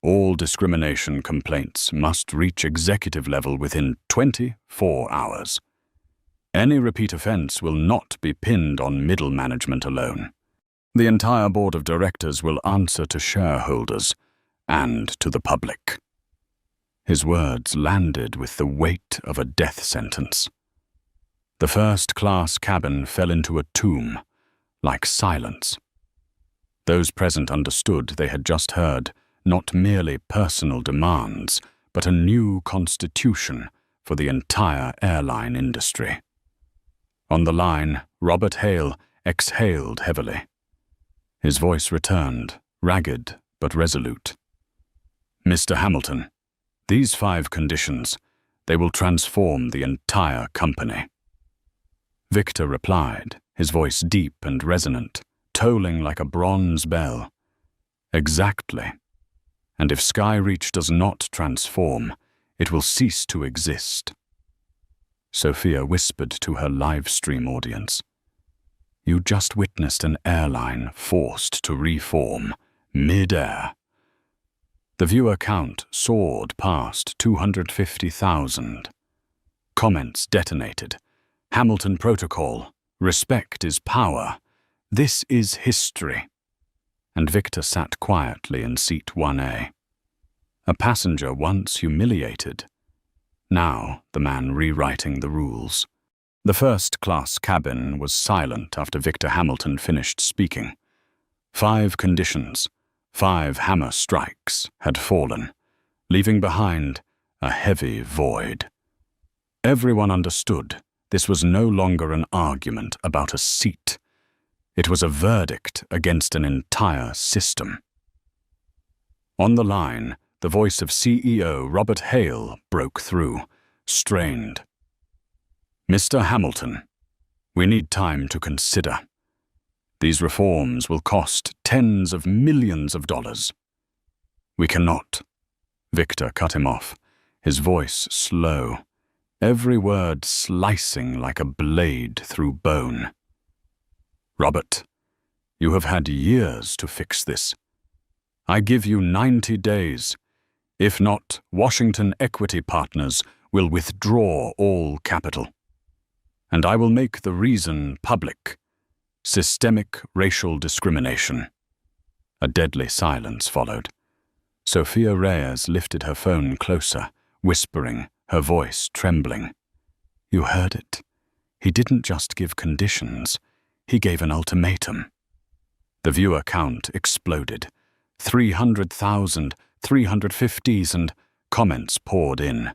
all discrimination complaints must reach executive level within 24 hours. Any repeat offense will not be pinned on middle management alone. The entire board of directors will answer to shareholders and to the public." His words landed with the weight of a death sentence. The first-class cabin fell into a tomb, like silence. Those present understood they had just heard not merely personal demands, but a new constitution for the entire airline industry. On the line, Robert Hale exhaled heavily. His voice returned, ragged but resolute. "Mr. Hamilton, these 5 conditions, they will transform the entire company." Victor replied, his voice deep and resonant, tolling like a bronze bell. "Exactly. And if Skyreach does not transform, it will cease to exist." Sophia whispered to her live stream audience. "You just witnessed an airline forced to reform, mid-air." The viewer count soared past 250,000. Comments detonated. "Hamilton Protocol. Respect is power. This is history." And Victor sat quietly in seat 1A. A passenger once humiliated. Now the man rewriting the rules. The first-class cabin was silent after Victor Hamilton finished speaking. 5 conditions, 5 hammer strikes had fallen, leaving behind a heavy void. Everyone understood this was no longer an argument about a seat. It was a verdict against an entire system. On the line, the voice of CEO Robert Hale broke through, strained. "Mr. Hamilton, we need time to consider. These reforms will cost tens of millions of dollars." "We cannot." Victor cut him off, his voice slow, every word slicing like a blade through bone. "Robert, you have had years to fix this. I give you 90 days. If not, Washington Equity Partners will withdraw all capital. And I will make the reason public. Systemic racial discrimination." A deadly silence followed. Sophia Reyes lifted her phone closer, whispering, her voice trembling. "You heard it. He didn't just give conditions. He gave an ultimatum." The viewer count exploded. 300,000, 350,000 comments poured in.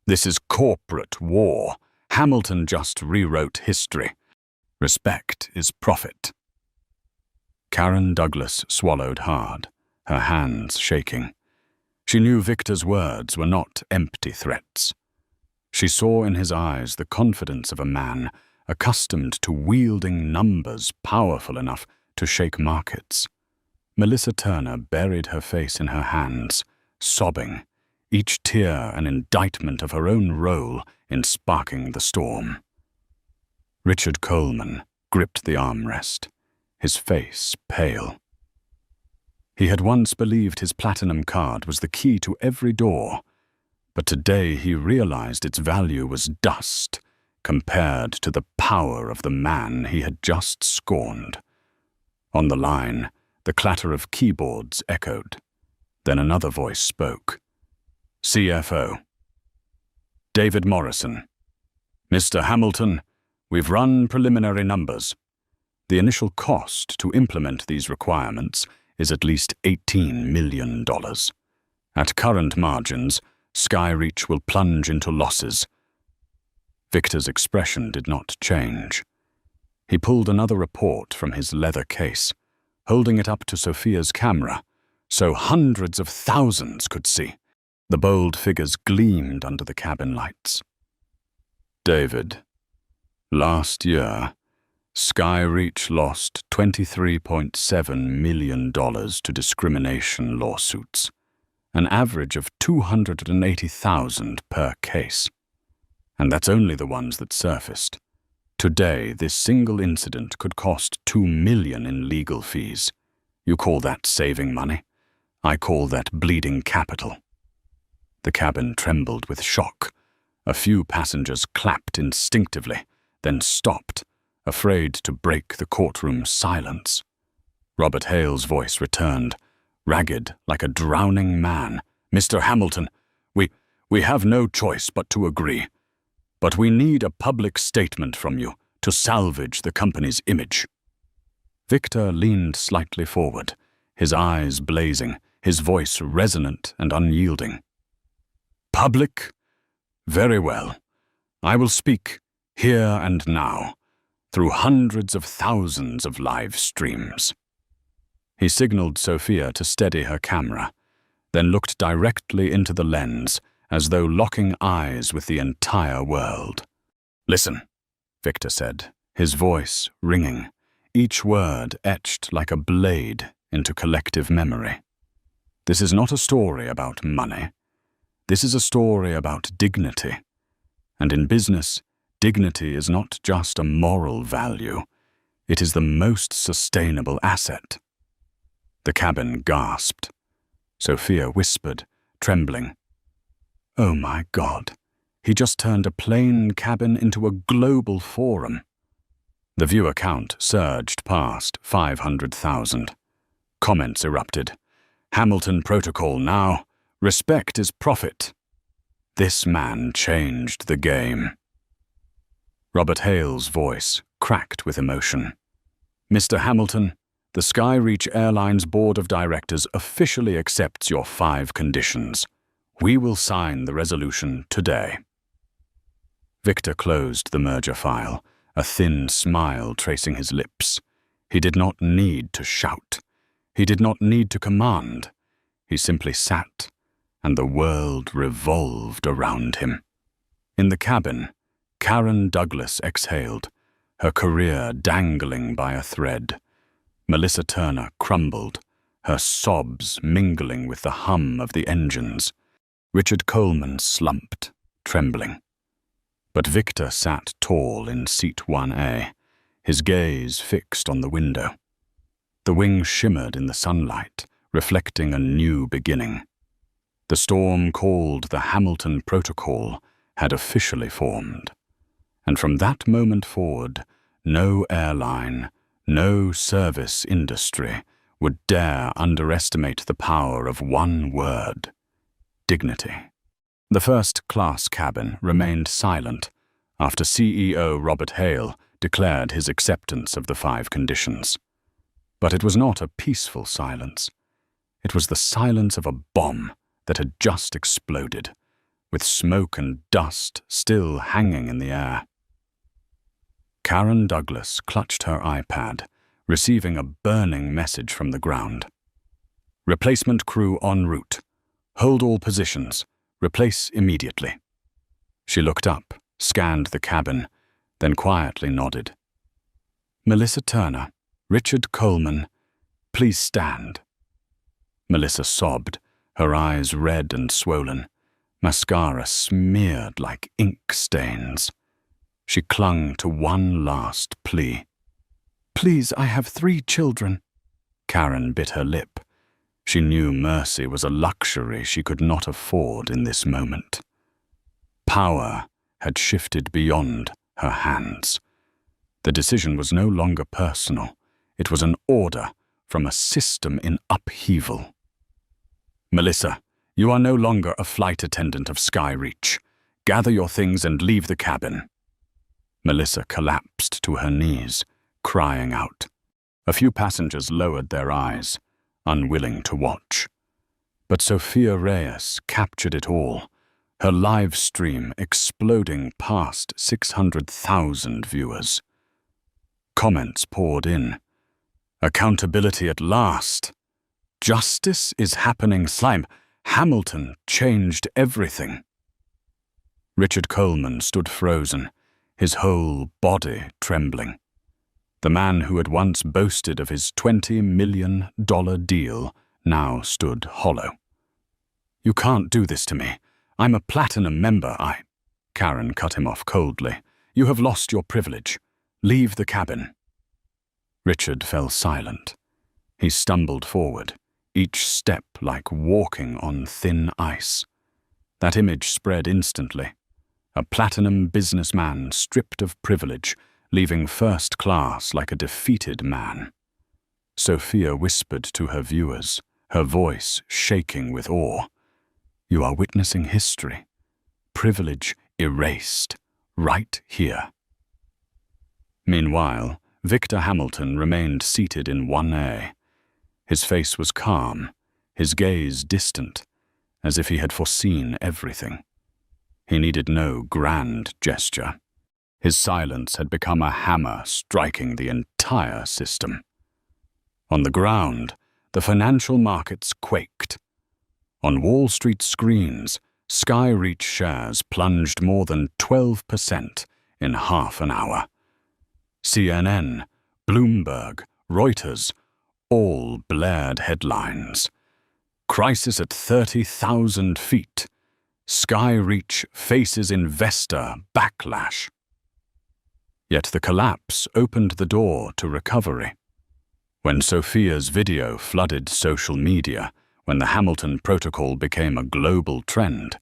"This is corporate war. Hamilton just rewrote history. Respect is profit." Karen Douglas swallowed hard, her hands shaking. She knew Victor's words were not empty threats. She saw in his eyes the confidence of a man accustomed to wielding numbers powerful enough to shake markets. Melissa Turner buried her face in her hands, sobbing, each tear an indictment of her own role in sparking the storm. Richard Coleman gripped the armrest, his face pale. He had once believed his platinum card was the key to every door, but today he realized its value was dust compared to the power of the man he had just scorned. On the line, the clatter of keyboards echoed. Then another voice spoke. CFO. David Morrison. Mr. Hamilton, we've run preliminary numbers. The initial cost to implement these requirements is at least $18 million. At current margins, Skyreach will plunge into losses. Victor's expression did not change. He pulled another report from his leather case, holding it up to Sophia's camera, so hundreds of thousands could see. The bold figures gleamed under the cabin lights. David, last year, Skyreach lost $23.7 million to discrimination lawsuits, an average of $280,000 per case. And that's only the ones that surfaced. Today, this single incident could cost $2 million in legal fees. You call that saving money? I call that bleeding capital. The cabin trembled with shock. A few passengers clapped instinctively, then stopped, afraid to break the courtroom's silence. Robert Hale's voice returned, ragged like a drowning man. Mr. Hamilton, we have no choice but to agree. But we need a public statement from you to salvage the company's image. Victor leaned slightly forward, his eyes blazing, his voice resonant and unyielding. Public? Very well. I will speak here and now, through hundreds of thousands of live streams. He signaled Sophia to steady her camera, then looked directly into the lens as though locking eyes with the entire world. Listen, Victor said, his voice ringing, each word etched like a blade into collective memory. This is not a story about money. This is a story about dignity. And in business, dignity is not just a moral value. It is the most sustainable asset. The cabin gasped. Sophia whispered, trembling, "Oh my God, he just turned a plain cabin into a global forum." The viewer count surged past 500,000. Comments erupted. Hamilton Protocol now. Respect is profit. This man changed the game. Robert Hale's voice cracked with emotion. Mr. Hamilton, the Skyreach Airlines Board of Directors officially accepts your 5 conditions. We will sign the resolution today. Victor closed the merger file, a thin smile tracing his lips. He did not need to shout. He did not need to command. He simply sat, and the world revolved around him. In the cabin, Karen Douglas exhaled, her career dangling by a thread. Melissa Turner crumbled, her sobs mingling with the hum of the engines. Richard Coleman slumped, trembling. But Victor sat tall in seat 1A, his gaze fixed on the window. The wing shimmered in the sunlight, reflecting a new beginning. The storm called the Hamilton Protocol had officially formed. And from that moment forward, no airline, no service industry would dare underestimate the power of one word: dignity. The first-class cabin remained silent after CEO Robert Hale declared his acceptance of the 5 conditions. But it was not a peaceful silence. It was the silence of a bomb that had just exploded, with smoke and dust still hanging in the air. Karen Douglas clutched her iPad, receiving a burning message from the ground. Replacement crew en route. Hold all positions. Replace immediately. She looked up, scanned the cabin, then quietly nodded. "Melissa Turner, Richard Coleman, please stand." Melissa sobbed, her eyes red and swollen, mascara smeared like ink stains. She clung to one last plea. "Please, I have 3 children." Karen bit her lip. She knew mercy was a luxury she could not afford in this moment. Power had shifted beyond her hands. The decision was no longer personal. It was an order from a system in upheaval. "Melissa, you are no longer a flight attendant of Skyreach. Gather your things and leave the cabin." Melissa collapsed to her knees, crying out. A few passengers lowered their eyes, unwilling to watch. But Sophia Reyes captured it all, her live stream exploding past 600,000 viewers. Comments poured in. "Accountability at last. Justice is happening. Slime. Hamilton changed everything." Richard Coleman stood frozen, his whole body trembling. The man who had once boasted of his $20 million deal now stood hollow. "You can't do this to me. I'm a platinum member. Karen cut him off coldly. "You have lost your privilege. Leave the cabin." Richard fell silent. He stumbled forward, each step like walking on thin ice. That image spread instantly. A platinum businessman stripped of privilege, leaving first class like a defeated man. Sophia whispered to her viewers, her voice shaking with awe. "You are witnessing history. Privilege erased, right here." Meanwhile, Victor Hamilton remained seated in 1A. His face was calm, his gaze distant, as if he had foreseen everything. He needed no grand gesture. His silence had become a hammer striking the entire system. On the ground, the financial markets quaked. On Wall Street screens, Skyreach shares plunged more than 12% in half an hour. CNN, Bloomberg, Reuters, all blared headlines. "Crisis at 30,000 feet. Skyreach faces investor backlash." Yet the collapse opened the door to recovery. When Sophia's video flooded social media, when the Hamilton Protocol became a global trend,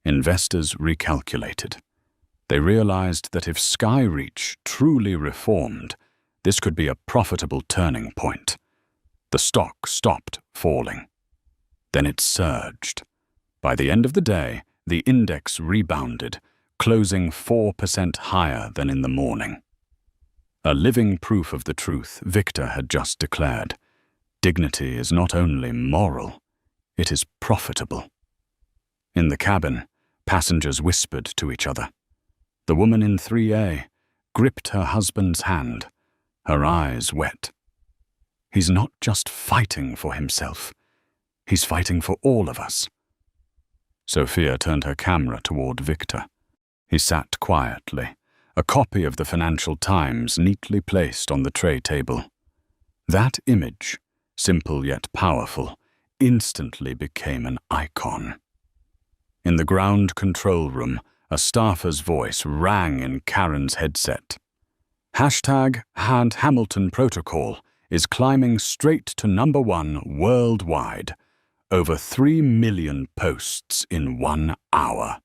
investors recalculated. They realized that if Skyreach truly reformed, this could be a profitable turning point. The stock stopped falling. Then it surged. By the end of the day, the index rebounded, closing 4% higher than in the morning. A living proof of the truth Victor had just declared. Dignity is not only moral, it is profitable. In the cabin, passengers whispered to each other. The woman in 3A gripped her husband's hand, her eyes wet. He's not just fighting for himself. He's fighting for all of us. Sophia turned her camera toward Victor. He sat quietly, a copy of the Financial Times neatly placed on the tray table. That image, simple yet powerful, instantly became an icon. In the ground control room, a staffer's voice rang in Karen's headset. #Hamilton Protocol is climbing straight to #1 worldwide. Over 3 million posts in 1 hour.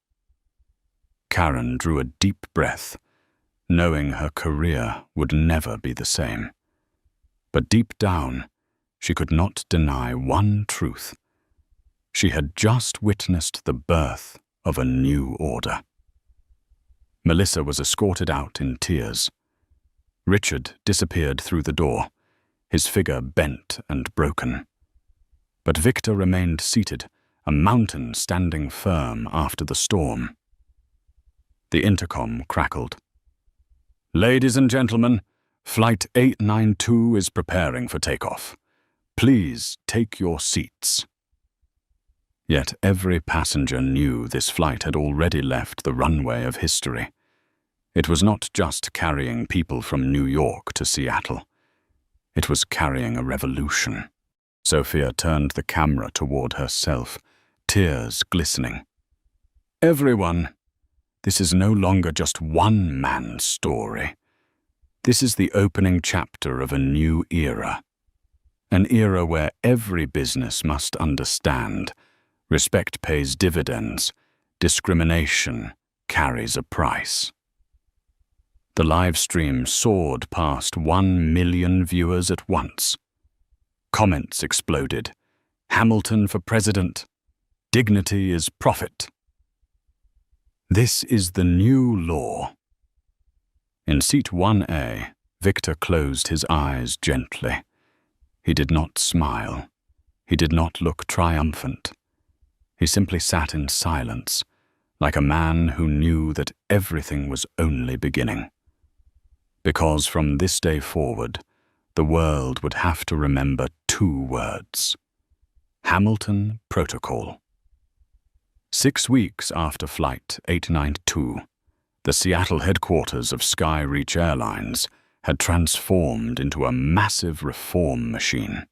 Karen drew a deep breath, knowing her career would never be the same. But deep down, she could not deny one truth. She had just witnessed the birth of a new order. Melissa was escorted out in tears. Richard disappeared through the door, his figure bent and broken. But Victor remained seated, a mountain standing firm after the storm. The intercom crackled. "Ladies and gentlemen, Flight 892 is preparing for takeoff. Please take your seats." Yet every passenger knew this flight had already left the runway of history. It was not just carrying people from New York to Seattle. It was carrying a revolution. Sophia turned the camera toward herself, tears glistening. Everyone, this is no longer just one man's story. This is the opening chapter of a new era. An era where every business must understand. Respect pays dividends. Discrimination carries a price. The live stream soared past 1 million viewers at once. Comments exploded. Hamilton for president. Dignity is profit. This is the new law. In seat 1A, Victor closed his eyes gently. He did not smile. He did not look triumphant. He simply sat in silence, like a man who knew that everything was only beginning. Because from this day forward, the world would have to remember 2 words: Hamilton Protocol. 6 weeks after Flight 892, the Seattle headquarters of Skyreach Airlines had transformed into a massive reform machine.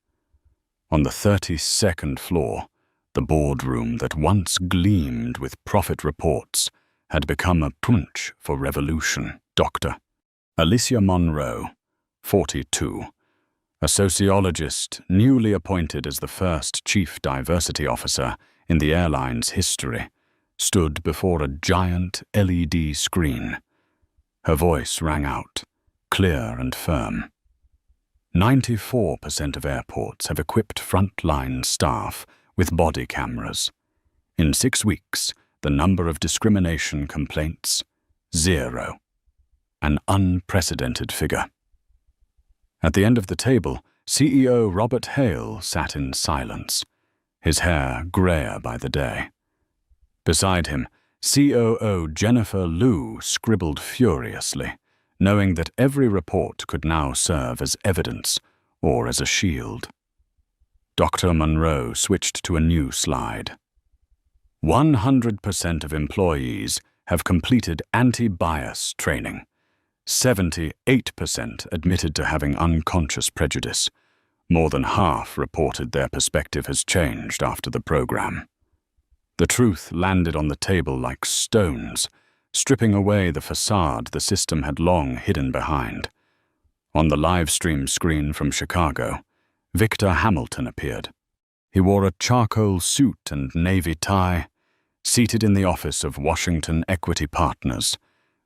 On the 32nd floor, the boardroom that once gleamed with profit reports had become a punch for revolution. Dr. Alicia Monroe, 42, a sociologist newly appointed as the first chief diversity officer in the airline's history, stood before a giant LED screen. Her voice rang out, clear and firm. 94% of airports have equipped frontline staff with body cameras. In 6 weeks, the number of discrimination complaints, 0. An unprecedented figure. At the end of the table, CEO Robert Hale sat in silence, his hair grayer by the day. Beside him, COO Jennifer Liu scribbled furiously, knowing that every report could now serve as evidence or as a shield. Dr. Monroe switched to a new slide. 100% of employees have completed anti-bias training. 78% admitted to having unconscious prejudice. More than half reported their perspective has changed after the program. The truth landed on the table like stones, stripping away the facade the system had long hidden behind. On the live stream screen from Chicago, Victor Hamilton appeared. He wore a charcoal suit and navy tie, seated in the office of Washington Equity Partners,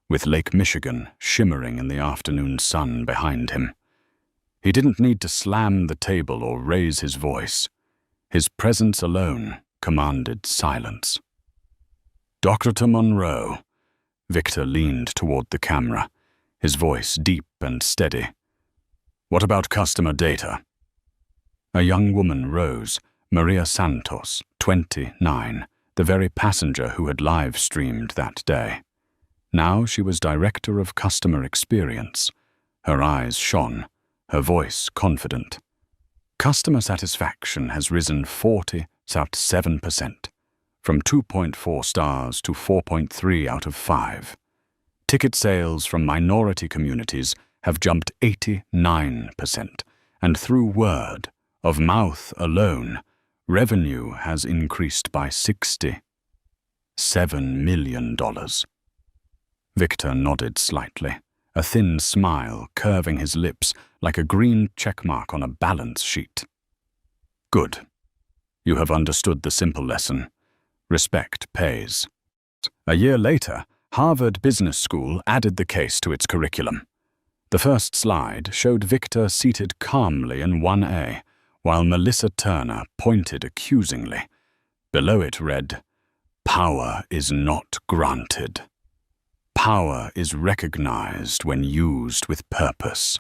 with Lake Michigan shimmering in the afternoon sun behind him. He didn't need to slam the table or raise his voice. His presence alone commanded silence. Dr. Monroe. Victor leaned toward the camera, his voice deep and steady. What about customer data? A young woman rose, Maria Santos, 29, the very passenger who had live-streamed that day. Now she was director of customer experience. Her eyes shone, her voice confident. Customer satisfaction has risen 47%, from 2.4 stars to 4.3 out of 5. Ticket sales from minority communities have jumped 89%, and through word of mouth alone, revenue has increased by $67 million. Victor nodded slightly, a thin smile curving his lips like a green checkmark on a balance sheet. Good. You have understood the simple lesson. Respect pays. A year later, Harvard Business School added the case to its curriculum. The first slide showed Victor seated calmly in 1A, while Melissa Turner pointed accusingly. Below it read, "Power is not granted. Power is recognized when used with purpose."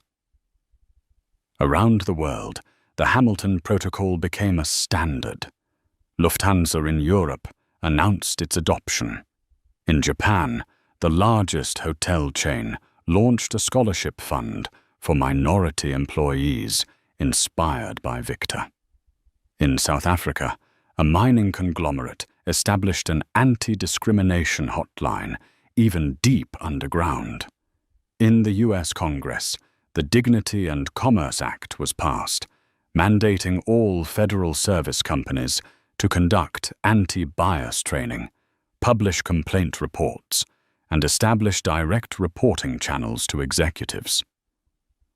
Around the world, the Hamilton Protocol became a standard. Lufthansa in Europe announced its adoption. In Japan, the largest hotel chain launched a scholarship fund for minority employees inspired by Victor. In South Africa, a mining conglomerate established an anti-discrimination hotline, even deep underground. In the U.S. Congress, the Dignity and Commerce Act was passed, mandating all federal service companies to conduct anti-bias training, publish complaint reports, and establish direct reporting channels to executives.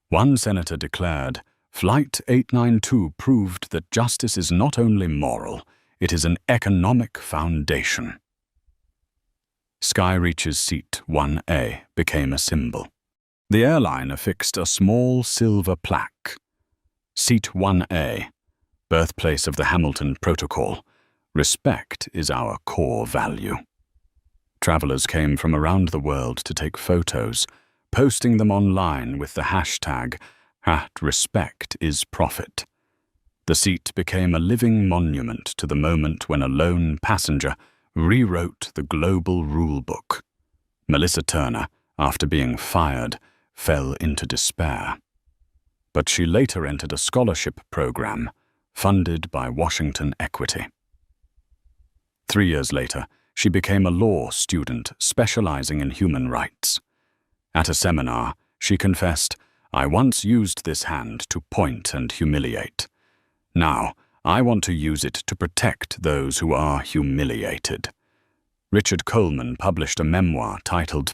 One senator declared, "Flight 892 proved that justice is not only moral, it is an economic foundation." Skyreach's Seat 1A became a symbol. The airline affixed a small silver plaque. Seat 1A, birthplace of the Hamilton Protocol. Respect is our core value. Travelers came from around the world to take photos, posting them online with the hashtag #RespectIsProfit. The seat became a living monument to the moment when a lone passenger rewrote the global rulebook. Melissa Turner, after being fired, fell into despair. But she later entered a scholarship program funded by Washington Equity. 3 years later, she became a law student specializing in human rights. At a seminar, she confessed, "I once used this hand to point and humiliate. Now, I want to use it to protect those who are humiliated." Richard Coleman published a memoir titled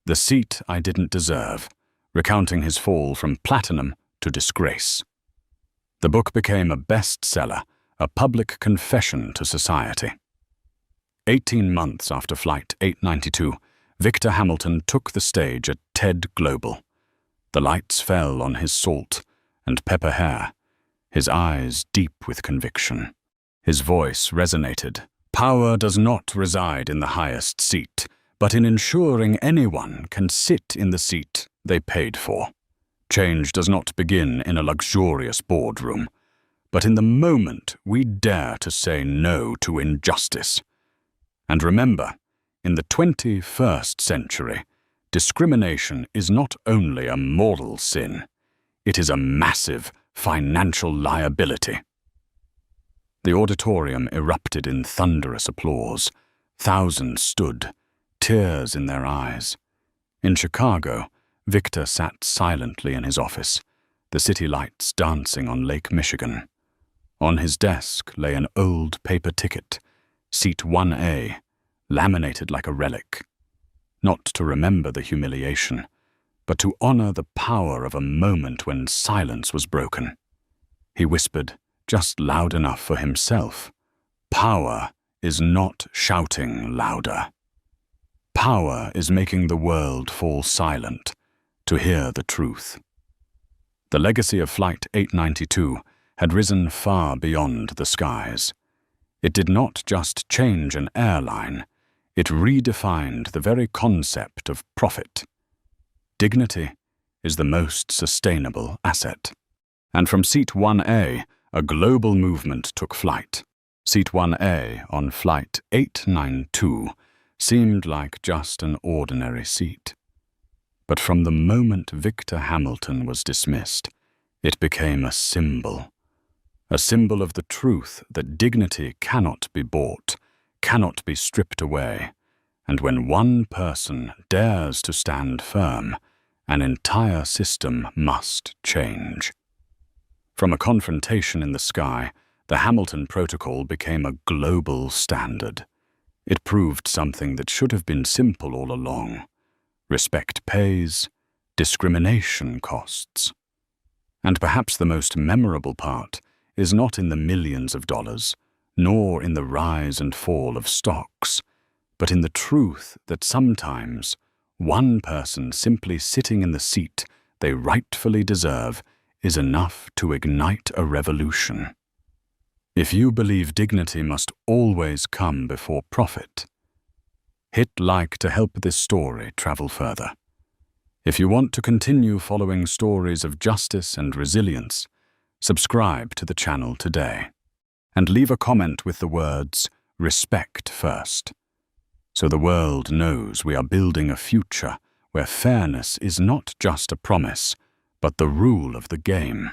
The Seat I Didn't Deserve, recounting his fall from platinum to disgrace. The book became a bestseller, a public confession to society. 18 months after Flight 892, Victor Hamilton took the stage at TED Global. The lights fell on his salt and pepper hair, his eyes deep with conviction. His voice resonated. "Power does not reside in the highest seat, but in ensuring anyone can sit in the seat they paid for. Change does not begin in a luxurious boardroom, but in the moment we dare to say no to injustice. And remember, in the 21st century, discrimination is not only a moral sin, it is a massive financial liability." The auditorium erupted in thunderous applause. Thousands stood, tears in their eyes. In Chicago, Victor sat silently in his office, the city lights dancing on Lake Michigan. On his desk lay an old paper ticket, Seat 1A, laminated like a relic. Not to remember the humiliation, but to honor the power of a moment when silence was broken. He whispered, just loud enough for himself, "Power is not shouting louder. Power is making the world fall silent to hear the truth." The legacy of Flight 892 had risen far beyond the skies. It did not just change an airline, it redefined the very concept of profit. Dignity is the most sustainable asset. And from Seat 1A, a global movement took flight. Seat 1A on Flight 892 seemed like just an ordinary seat. But from the moment Victor Hamilton was dismissed, it became a symbol of the truth that dignity cannot be bought, cannot be stripped away, and when one person dares to stand firm, an entire system must change. From a confrontation in the sky, the Hamilton Protocol became a global standard. It proved something that should have been simple all along. Respect pays, discrimination costs. And perhaps the most memorable part is not in the millions of dollars, nor in the rise and fall of stocks, but in the truth that sometimes one person simply sitting in the seat they rightfully deserve is enough to ignite a revolution. If you believe dignity must always come before profit, hit like to help this story travel further. If you want to continue following stories of justice and resilience, subscribe to the channel today and leave a comment with the words "Respect first," so the world knows we are building a future where fairness is not just a promise, but the rule of the game.